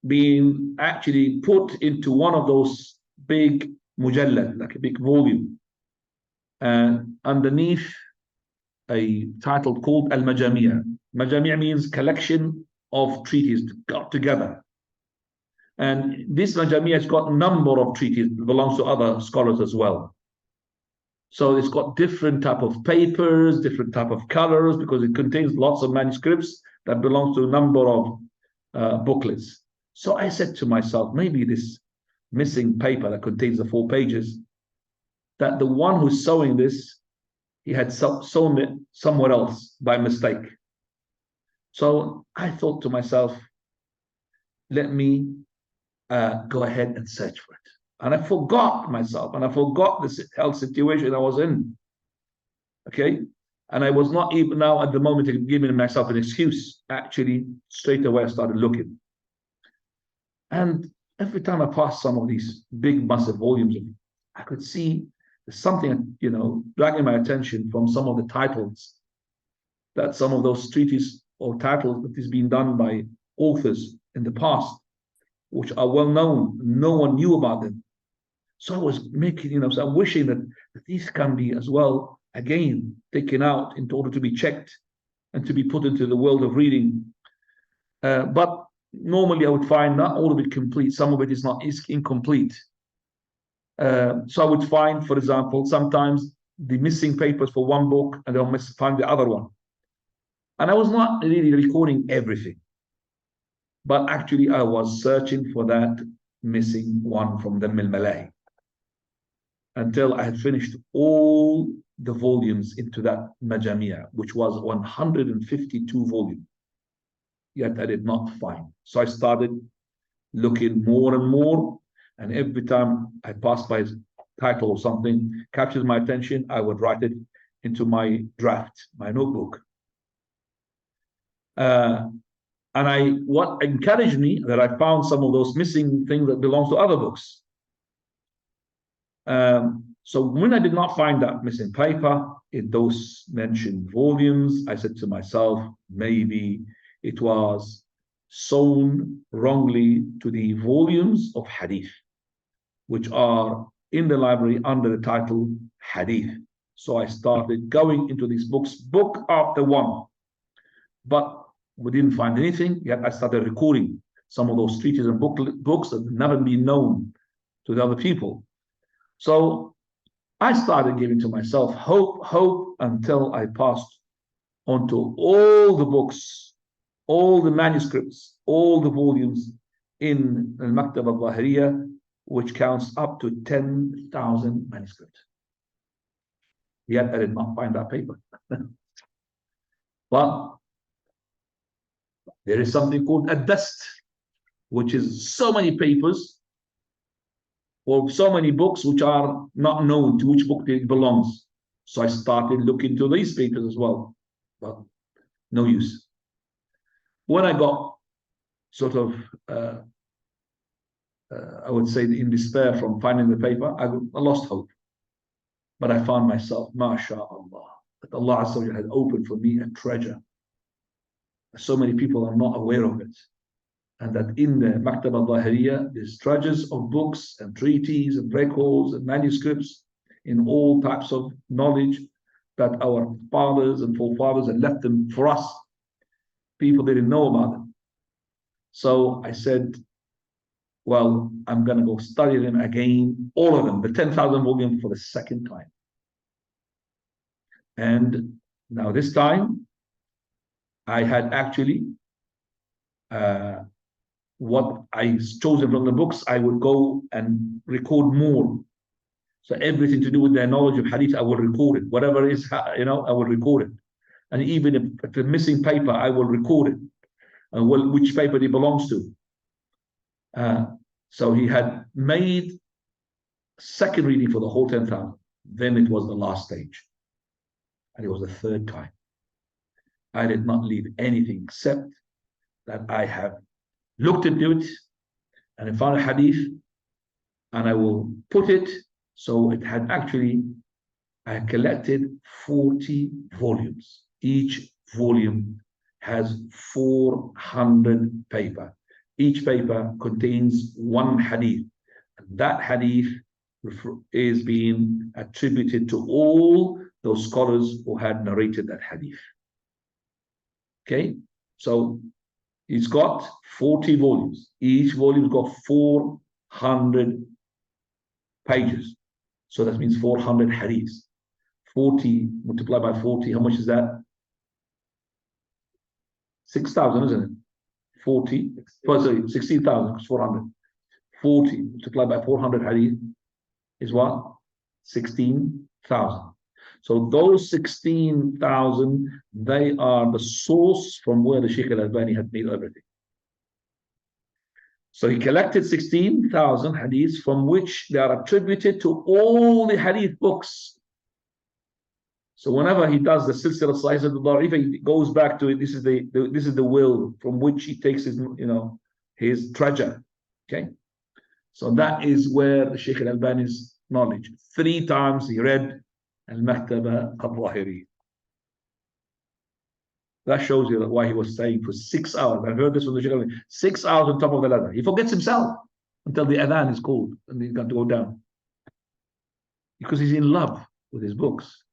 being actually put into one of those big mujallad, like a big volume, and underneath a title called Al-Majami'. Majami' means collection of treatises got together. And this Majami' has got a number of treatises that belongs to other scholars as well. So it's got different type of papers, different type of colors, because it contains lots of manuscripts that belongs to a number of booklets. So I said to myself, maybe this missing paper that contains the 4 pages, that the one who's sewing this, he had sewn it somewhere else by mistake. So I thought to myself, let me go ahead and search for it. And I forgot myself, and I forgot the health situation I was in. Okay? And I was not even now at the moment giving myself an excuse. Actually, straight away I started looking. And every time I passed some of these big, massive volumes, I could see something, dragging my attention from some of the titles, that some of those treatises or titles that is being done by authors in the past, which are well known, no one knew about them. So I was making, so I'm wishing that these can be as well, again, taken out in order to be checked and to be put into the world of reading. But normally I would find not all of it complete. Some of it is incomplete. So I would find, for example, sometimes the missing papers for one book, and I'll find the other one. And I was not really recording everything, but actually I was searching for that missing one from the Al-Malahi until I had finished all the volumes into that Majami'a, which was 152 volumes. Yet I did not find. So I started looking more and more, and every time I passed by his title or something captured my attention, I would write it into my draft, my notebook. And what encouraged me that I found some of those missing things that belongs to other books. So when I did not find that missing paper in those mentioned volumes, I said to myself, maybe it was sewn wrongly to the volumes of hadith, which are in the library under the title Hadith. So I started going into these books, book after one, but we didn't find anything. Yet I started recording some of those treatises and books that had never been known to the other people. So I started giving to myself hope until I passed onto all the books, all the manuscripts, all the volumes in Al-Maktab al-Zahiriyah, which counts up to 10,000 manuscripts. Yet I did not find that paper. But there is something called a dust, which is so many papers or so many books which are not known to which book it belongs. So I started looking to these papers as well, but no use. When I got sort of, I would say, in despair from finding the paper, I lost hope. But I found myself, mashallah, that Allah Azza wa Jalla had opened for me a treasure. So many people are not aware of it. and that in the Maktaba al-Zahiriyah, there's treasures of books and treaties and records and manuscripts in all types of knowledge that our fathers and forefathers had left them for us. People didn't know about them. So I said, well, I'm going to go study them again, all of them, the 10,000 volumes for the second time. And now this time, I had actually what I chosen from the books, I would go and record more. So everything to do with their knowledge of hadith, I will record it. Whatever is, I will record it. And even if it's a missing paper, I will record it. And which paper it belongs to. So he had made second reading for the whole 10,000. Then it was the last stage. And it was the third time. I did not leave anything except that I have looked into it and I found a hadith and I will put it. So it had actually, I collected 40 volumes. Each volume has 400 paper. Each paper contains one hadith. And that hadith is being attributed to all those scholars who had narrated that hadith. Okay, so it's got 40 volumes. Each volume's got 400 pages. So that means 400 hadiths. 40 multiplied by 40, how much is that? 6,000, isn't it? 40, sorry, 16,000, 400. 40 multiplied by 400 hadith is what? 16,000. So those 16,000, they are the source from where the Shaykh Al-Albani had made everything. So he collected 16,000 hadiths from which they are attributed to all the hadith books. So whenever he does the Silsila Sahih al-Da'ifa, he goes back to it. This is the will from which he takes his, his treasure. Okay, so that is where the Shaykh Al-Albani's knowledge. 3 times he read Al-Maktaba al-Zahiriyah. That shows you why he was staying for 6 hours. I've heard this from the Shaykh Al-Albani. 6 hours on top of the ladder. He forgets himself until the adhan is called and he's got to go down. Because he's in love with his books.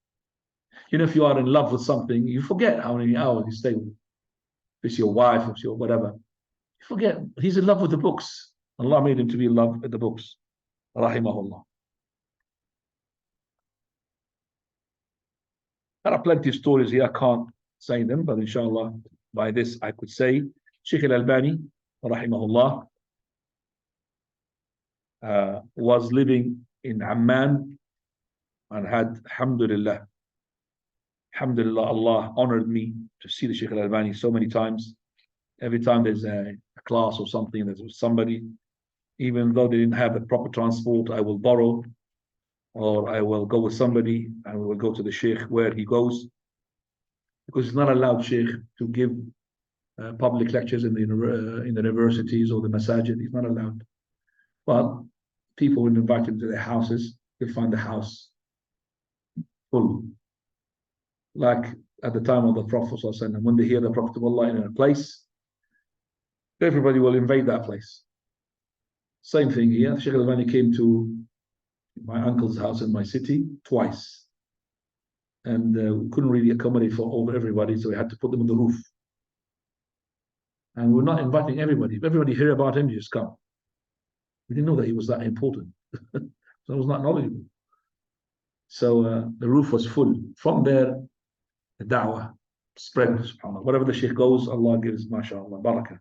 If you are in love with something, you forget how many hours you stay with it. If it's your wife, if it's your whatever. You forget. He's in love with the books. Allah made him to be in love with the books. Rahimahullah. There are plenty of stories here. I can't say them, but inshallah, by this I could say Shaykh Al-Albani, rahimahullah, was living in Amman and had, alhamdulillah, Allah honored me to see the Shaykh Al-Albani so many times. Every time there's a class or something, there's somebody, even though they didn't have the proper transport, I will borrow, or I will go with somebody and we will go to the Shaykh where he goes. Because it's not allowed, Shaykh, to give public lectures in the universities or the masajid. It's not allowed. But people, when invited to their houses, they find the house full. Like at the time of the Prophet, when they hear the Prophet of Allah in a place, everybody will invade that place. Same thing here. Shaykh Al-Albani came to my uncle's house in my city twice. And we couldn't really accommodate for everybody, so we had to put them on the roof. And we're not inviting everybody. If everybody hear about him, you just come. We didn't know that he was that important. So it was not knowledgeable. So the roof was full. From there, the da'wah spread, subhanAllah. Wherever the Shaykh goes, Allah gives, mashallah, barakah.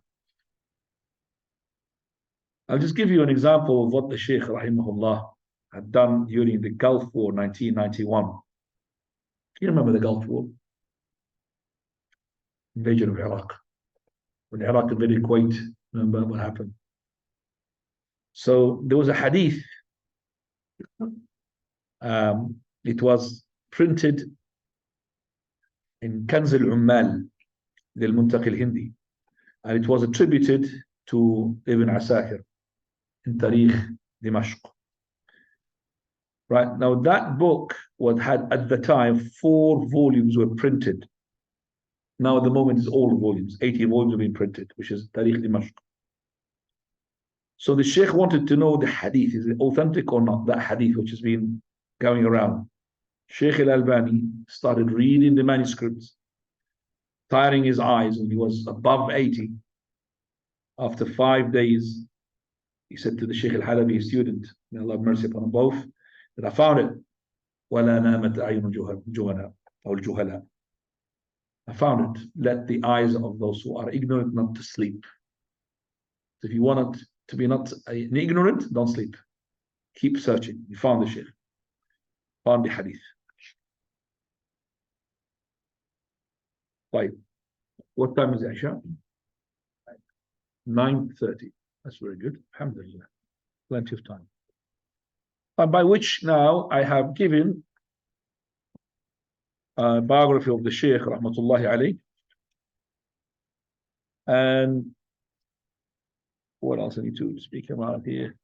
I'll just give you an example of what the Shaykh, rahimahullah, had done during the Gulf War, 1991. You remember the Gulf War? Invasion of Iraq. When Iraq invaded Kuwait, remember what happened? So there was a hadith. It was printed in Kanz al-Ummal, للمنتقي الهندي, and it was attributed to Ibn Asakir in Tarikh Dimashq. Right, now that book had at the time 4 volumes were printed. Now at the moment it's all volumes, 80 volumes have been printed, which is Tarikh Dimashq. So the Sheikh wanted to know the hadith, is it authentic or not, that hadith which has been going around. Sheikh Al-Albani started reading the manuscripts, tiring his eyes when he was above 80. After 5 days, he said to the Sheikh Al-Halabi, his student, may Allah have mercy upon them both, that I found it. وَلَا نَامَتْ أَعْيُنُ الْجُهَلَاءِ أو الْجُهَلَاء. I found it. Let the eyes of those who are ignorant not to sleep. So if you want it to be not an ignorant, don't sleep. Keep searching. You found the Sheikh. Found the hadith. Right. What time is it, Aisha? 9:30. That's very good. Alhamdulillah. Plenty of time. By which now I have given a biography of the Sheikh, rahmatullahi alayh. And what else I need to speak about here?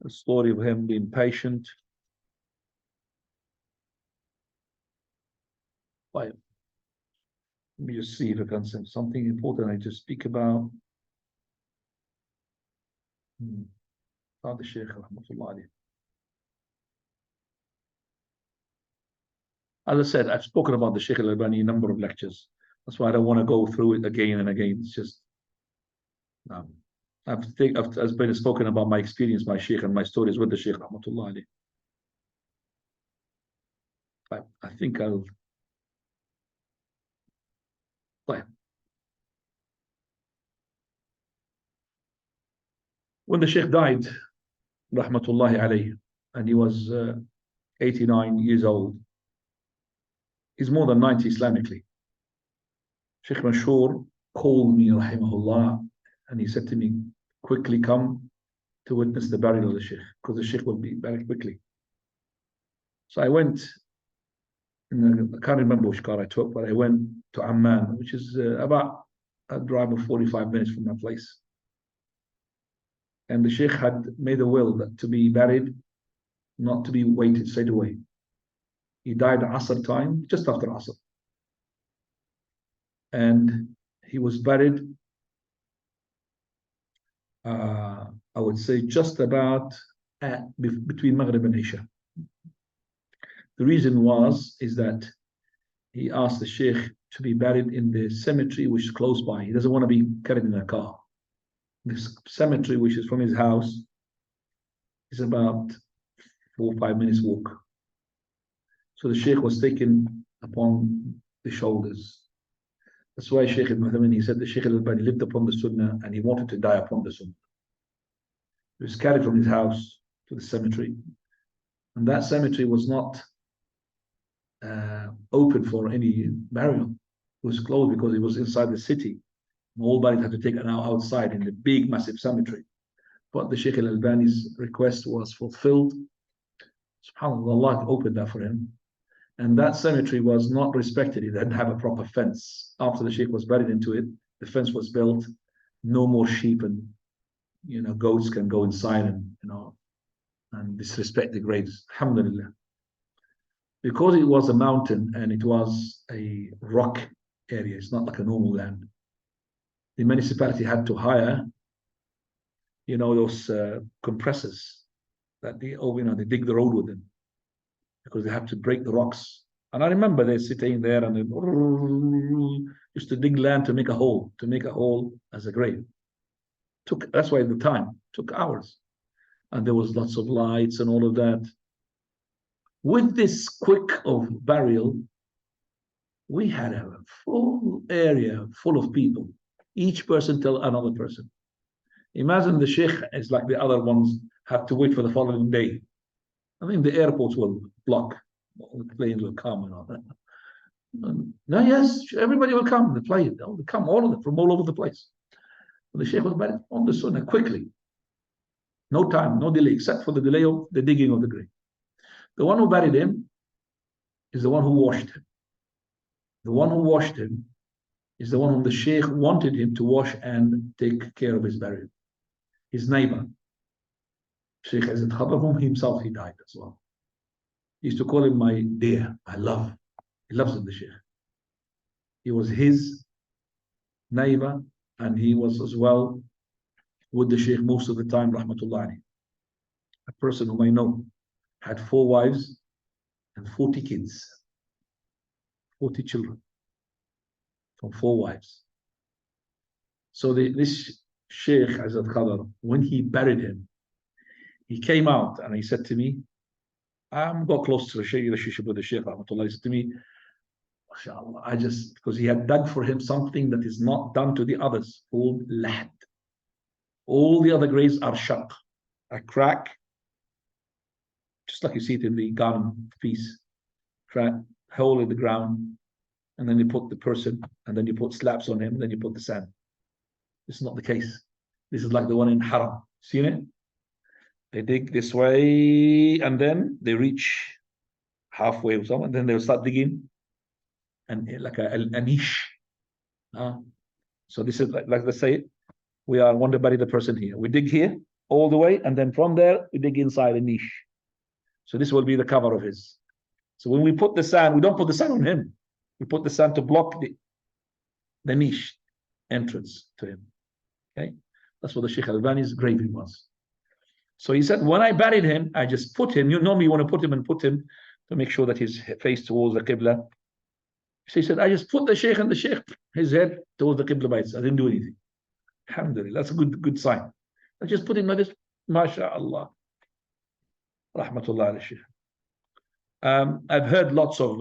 The story of him being patient. Right. Let me just see if I can say something important I need to speak about. About the Sheikh, rahmatullahi alayh. As I said, I've spoken about the Sheikh Al-Albani in a number of lectures. That's why I don't want to go through it again and again. It's just, I've been spoken about my experience, my Sheikh, and my stories with the Sheikh, rahmatullahi alayh. I think I'll. When the Sheikh died, rahmatullahi alayh, and he was 89 years old, he's more than 90 Islamically. Sheikh Mashur called me, rahimahullah, and he said to me, quickly come to witness the burial of the Sheikh, because the Sheikh will be buried quickly. So I went, and I can't remember which car I took, but I went to Amman, which is about a drive of 45 minutes from my place. And the Sheikh had made a will that to be buried, not to be waited straight away. He died at Asr time, just after Asr. And he was buried, I would say, just about between Maghrib and Isha. The reason is that he asked the Sheikh to be buried in the cemetery which is close by. He doesn't want to be carried in a car. This cemetery, which is from his house, is about 4 or 5 minutes walk. So the Sheikh was taken upon the shoulders. That's why Sheikh Ibn Uthaymeen, he said the Sheikh Al-Albani lived upon the Sunnah and he wanted to die upon the Sunnah. He was carried from his house to the cemetery. And that cemetery was not open for any burial. It was closed because it was inside the city. And all bodies had to take it outside in the big, massive cemetery. But the Sheikh Al-Albani's request was fulfilled. SubhanAllah, Allah opened that for him. And that cemetery was not respected. It didn't have a proper fence. After the Sheikh was buried into it, the fence was built. No more sheep and goats can go inside and disrespect the graves. Alhamdulillah. Because it was a mountain and it was a rock area, it's not like a normal land. The municipality had to hire, those compressors that they dig the road with them, because they have to break the rocks. And I remember they're sitting there and they used to dig land to make a hole as a grave. That's why the time took hours, and there was lots of lights and all of that. With this quick of burial, we had a full area full of people. Each person tell another person. Imagine the Sheikh is like the other ones have to wait for the following day. I think the airports will block. The planes will come and all that. No, yes, everybody will come. The plane, they'll come, all of them from all over the place. The Sheikh was buried on the Sunnah quickly. No time, no delay, except for the delay of the digging of the grave. The one who buried him is the one who washed him. The one who washed him is the one whom the Sheikh wanted him to wash and take care of his burial. His neighbor, Sheikh Izzat Khabar, whom himself he died as well. He used to call him my dear, my love. He loves him, the Sheikh. He was his neighbor, and he was as well with the Sheikh most of the time, rahmatullah alayhi. A person whom I know had 4 wives and 40 kids, 40 children from 4 wives. So this Sheikh Azad Khadar, when he buried him, he came out and he said to me, I got close to the Sheikh, with the Sheikh, rahmatullah. He said to me, MashaAllah, because he had dug for him something that is not done to the others, called lahd. All the other graves are shaq, a crack, just like you see it in the garden piece, crack, hole in the ground, and then you put the person, and then you put slabs on him, and then you put the sand. This is not the case. This is like the one in Haram. Seen it? They dig this way, and then they reach halfway or something, and then they'll start digging, and like a niche. So this is like let's say we want to bury the person here. We dig here all the way, and then from there we dig inside a niche. So this will be the cover of his. So when we put the sand, we don't put the sand on him. We put the sand to block the niche entrance to him. Okay, that's what the Sheikh Al-Albani's graving was. So he said, when I buried him, I just put him. You normally want to put him to make sure that his face towards the Qibla. So he said, I just put the Sheikh and his head towards the Qibla by itself. I didn't do anything. Alhamdulillah, that's a good sign. I just put him like this, MashaAllah. Rahmatullah ala Sheikh. I've heard lots of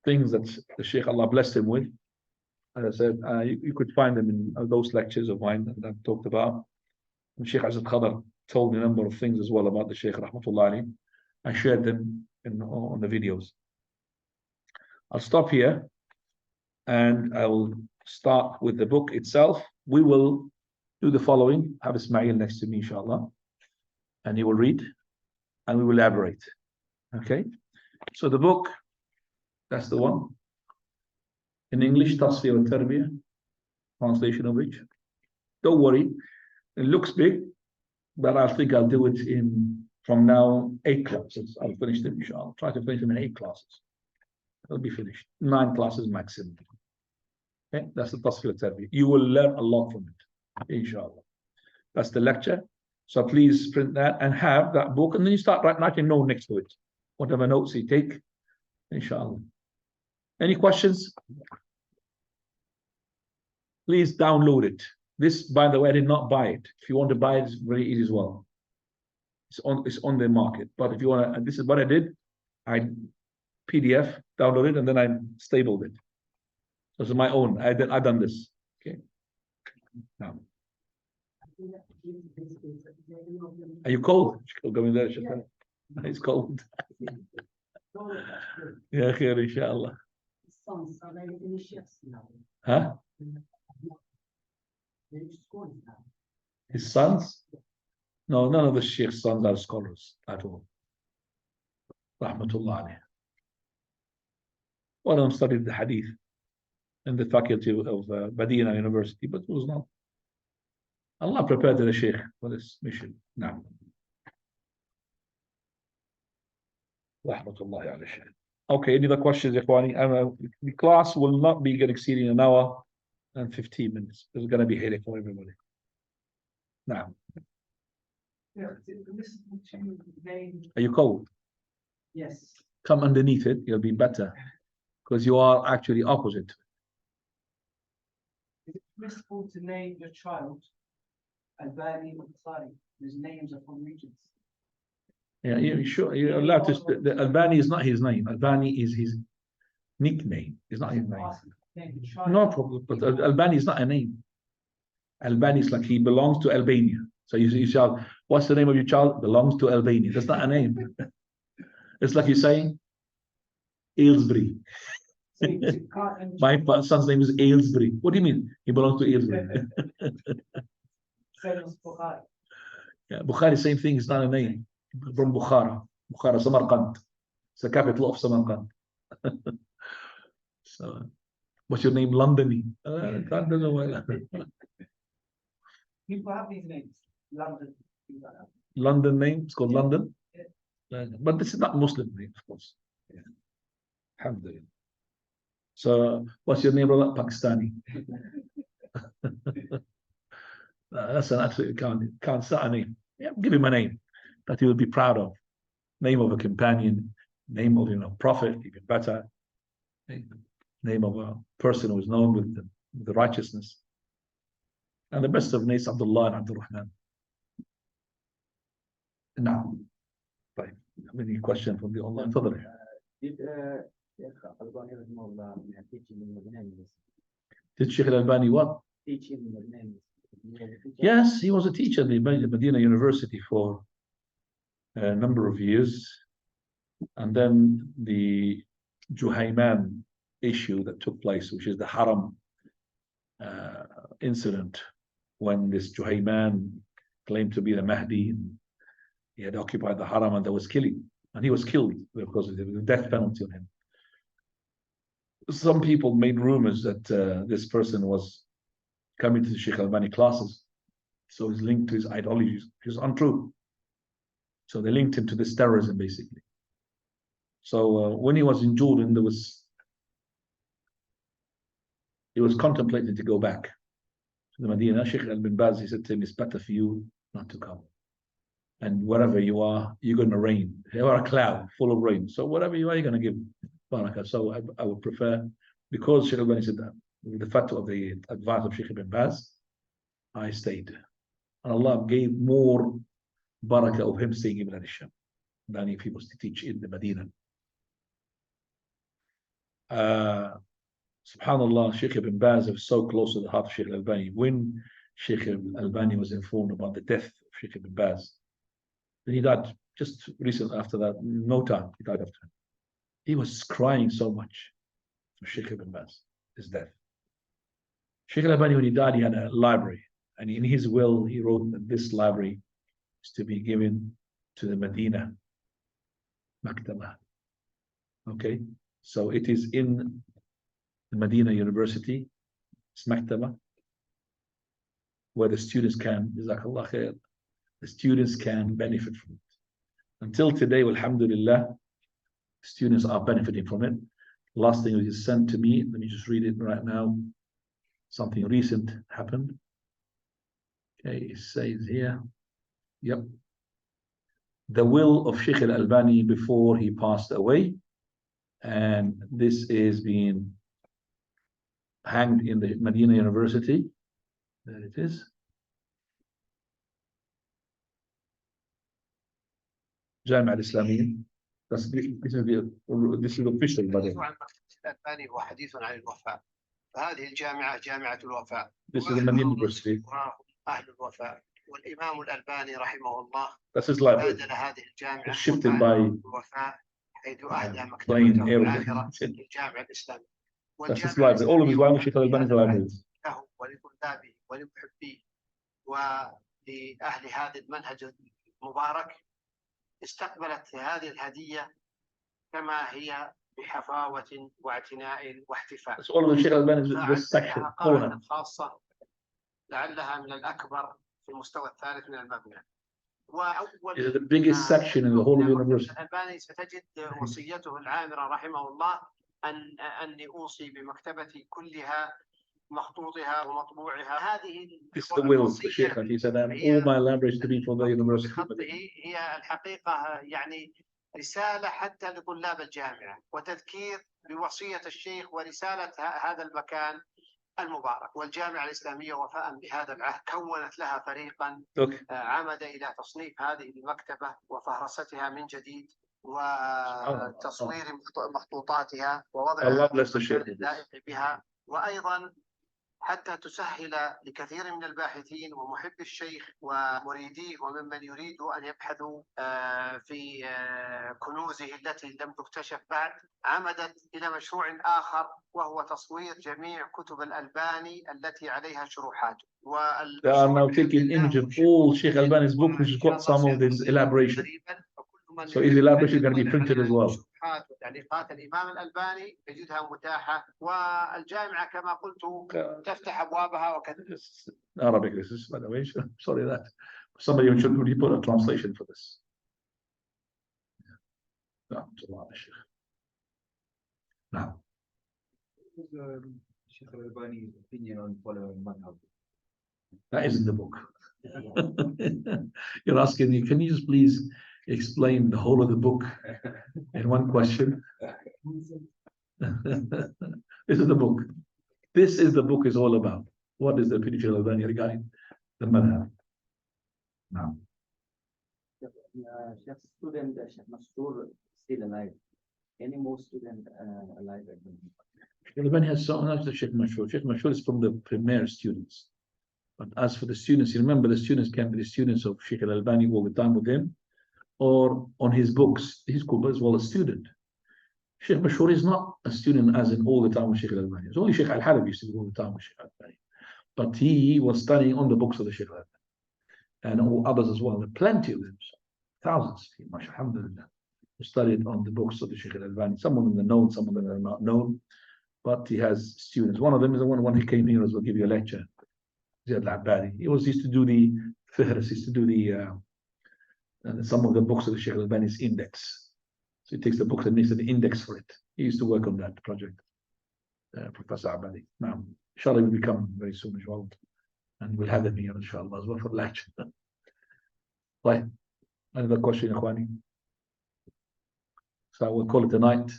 things that the Sheikh, Allah blessed him with. As I said, you could find them in those lectures of mine that I've talked about. And Sheikh Azad Khadar told me a number of things as well about the Sheikh, rahmatullah alayhi. I shared them on the videos. I'll stop here and I will start with the book itself. We will do the following. Have Ismail next to me, inshallah, and he will read and we will elaborate. Okay, so the book, that's the one in English, Tasfiyah Al-Tarbiyah, translation of which, don't worry, it looks big, but I think I'll do it from now 8 classes. I'll finish them, inshallah. Try to finish them in 8 classes. They'll be finished. 9 classes maximum. Okay, that's the Tasfiyah Al-Tarbiyah. You will learn a lot from it, inshallah. That's the lecture. So please print that and have that book, and then you start writing notes next to it. Whatever notes you take, inshallah. Any questions? Please download it. This, by the way, I did not buy it. If you want to buy it, it's very easy as well. It's on the market. But if you want to, this is what I did. I PDF downloaded it and then I stapled it. So it's my own. I done this. Okay. Now, are you cold? Going there, it's cold. Yeah, khair, inshallah. Huh? His sons? No, none of the Sheikh's sons are scholars at all. Rahmatullah alayhi. One of them studied the hadith in the faculty of Medina University, but was not. Allah prepared the Sheikh for this mission. Now. Rahmatullah alayhi. Okay, any other questions, Ikhwani? The class will not be exceeding an hour and 15 minutes. It's going to be headache for everybody. Now. Are you cold?
Yes.
Come underneath it, you'll be better. Because you are actually opposite.
Is it permissible to name your child Albani or Bukhari, whose names are from regions?
Yeah, you're allowed to. The Albani is not his name. Albani is his nickname. It's not his name. No problem. But Albani is not a name. Albani is like he belongs to Albania. So you shout, what's the name of your child? Belongs to Albania. That's not a name. It's like you're saying Aylesbury. My son's name is Aylesbury. What do you mean? He belongs to Aylesbury. Yeah, Bukhari, same thing. It's not a name. From Bukhara, Samarkand. It's the capital of Samarkand. So, what's your name? Londony. I don't know why.
People have these names. London.
London name. It's called London. But this is not Muslim name, of course. Yeah. Alhamdulillah. So, what's your name, brother? Pakistani. That's an absolutely can't start a name. Yeah, give him a name that he will be proud of. Name of a companion, name of prophet, even better. Name of a person who is known with the righteousness. And the best of names, Abdullah and Abdul Rahman. Now, طيب, any question from the online? تفضل. Did Sheikh Al-Albani what? Teach in Medina. Yes, he was a teacher at the Medina University for a number of years. And then the Juhayman issue that took place, which is the Haram incident, when this Juhayman claimed to be the Mahdi. He had occupied the Haram and there was killing. And he was killed because of the death penalty on him. Some people made rumors that this person was coming to the Sheikh Albani classes. So he's linked to his ideologies, which is untrue. So they linked him to this terrorism, basically. So when he was in Jordan, he was contemplating to go back to the Medina. Sheikh Ibn Baz, he said to him, it's better for you not to come. And wherever you are, you're going to rain. You are a cloud full of rain. So whatever you are, you're going to give barakah. So I would prefer, because Sheikh Albani said that, with the fatwa of the advice of Sheikh Ibn Baz, I stayed. And Allah gave more barakah of him staying in Al-Sham than if he was to teach in the Medina. Subhanallah, Sheikh Ibn Baz was so close to the heart of Sheikh Albani. When Sheikh Albani was informed about the death of Sheikh Ibn Baz, then he died just recently after that, no time, he died after. He was crying so much for Sheikh Ibn Baz, his death. Sheikh Albani, when he died, he had a library. And in his will, he wrote that this library is to be given to the Medina Maktaba. Okay? So it is in the Medina University, it's Maktaba, where the students can, Jazakallah khair, the students can benefit from it. Until today, alhamdulillah, students are benefiting from it. Last thing was sent to me, let me just read it right now. Something recent happened. Okay, it says here, yep. The will of Sheikh Al-Albani before he passed away. And this is being hanged in the Medina University. There it is. جامعة الإسلامية. This is official, by the way.
الألباني هو حديث عن الوفاء. فهذه الجامعة جامعة الوفاء.
This is the Medina University.
أهل الوفاء. والإمام الألباني رحمه الله.
That's his library.
بادل هذه الجامعة.
Shifted by
الوفاء حيث أهدى مكتبته العاهرة للجامعة الإسلامية.
That's his library. All of his libraries, Sheikh Al-Albani's libraries.
له ولطلابه ولمحبيه ولأهل هذا المنهج المبارك استقبلت هذه الهدية كما هي بحفاوة واعتناء واحتفاء.
That's all of the Sheikh Al-Albani's section.
قاعدة خاصة لعلها من الأكبر في المستوى الثالث من المبنى.
Is the biggest section in the whole of the university.
الألباني ستجد وصيته العامرة رحمه الله أني أوصي بمكتبتي كلها مخطوطها ومطبوعها. هذه
This is the will of the Sheikh, and he said, all my libraries to be for the university.
هي الحقيقة يعني رسالة حتى لطلاب الجامعة وتذكير بوصية الشيخ ورسالة هذا المكان المبارك. والجامعة الإسلامية وفاء بهذا العهد كونت لها فريقا عمد إلى تصنيف هذه المكتبة وفهرستها من جديد وتصوير مخطوطاتها ووضع اللائق بها، وأيضا حتى تسهل لكثير من الباحثين ومحبي الشيخ ومريديه وممن يريد أن يبحثوا في كنوزه التي لم تكتشف بعد. عمدت إلى مشروع آخر وهو تصوير جميع كتب الألباني التي عليها شروحاته.
They are now taking image of all Sheikh Albani's book, which has got some of this elaboration. So his elaboration is going to be printed as well.
وتعليقات الإمام الألباني يجدها متاحة، والجامعة كما قلت تفتح أبوابها وكذا.
Arabic, this is, by the way, sorry that somebody should really put a translation for this. No, no.
Sheikh Al-Albani's opinion on following madhab?
That isn't the book. You're asking me, can you just please explain the whole of the book in one question? This is the book. This is the book is all about. What is the opinion of Al-Albani regarding the madhab? Now,
Sheikh student Sheikh Masroor still alive. Any more student alive at the moment?
Al-Albani has so much the Sheikh Mashhur. Sheikh Mashhur is from the premier students. But as for the students, you remember the students can be the students of Sheikh Al-Albani all the time with him, or on his books. He's called as well a student. Sheikh Mashhur is not a student as in all the time with Sheikh Al-Albani. It's only Sheikh Al-Halabi used to be all the time with Sheikh Al-Albani. But he was studying on the books of the Sheikh Al-Albani. And all others as well. There are plenty of them. Thousands, alhamdulillah, who studied on the books of the Sheikh Al-Albani. Some of them are known, some of them are not known. But he has students. One of them is the one who came here as well, give you a lecture. Ziyad Al-Abbadi. He used to do the fihras, used to do the some of the books of the Sheikh Al-Albani's index. So he takes the books and makes an index for it. He used to work on that project, Professor Abadi. Now, inshallah, will become very soon as well. And we'll have him here, inshallah, as well for the lecture. Right. Another question, Ikhwani? So we'll call it a night.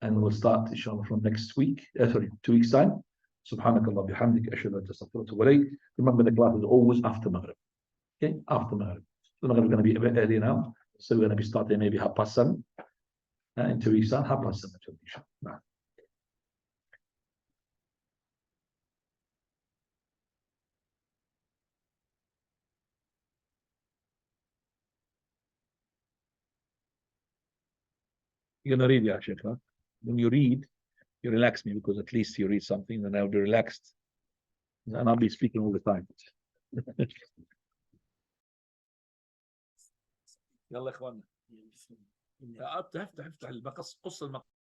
And we'll start, inshallah, from next week. 2 weeks' time. Subhanakallah bihamdik, ashhadu an la ilaha illa anta, astaghfiruka wa atubu ilayk. Remember, the class is always after Maghrib. Okay, after Maghrib. So Maghrib is going to be a bit early now. So we're going to be starting maybe 7:30. In 2 weeks' time, 7:30. Inshallah. You're going to read, yeah, Sheikh, huh? When you read, you relax me because at least you read something and I'll be relaxed. And I'll be speaking all the time. يلا يا اخوانا افتح المقص قص المقص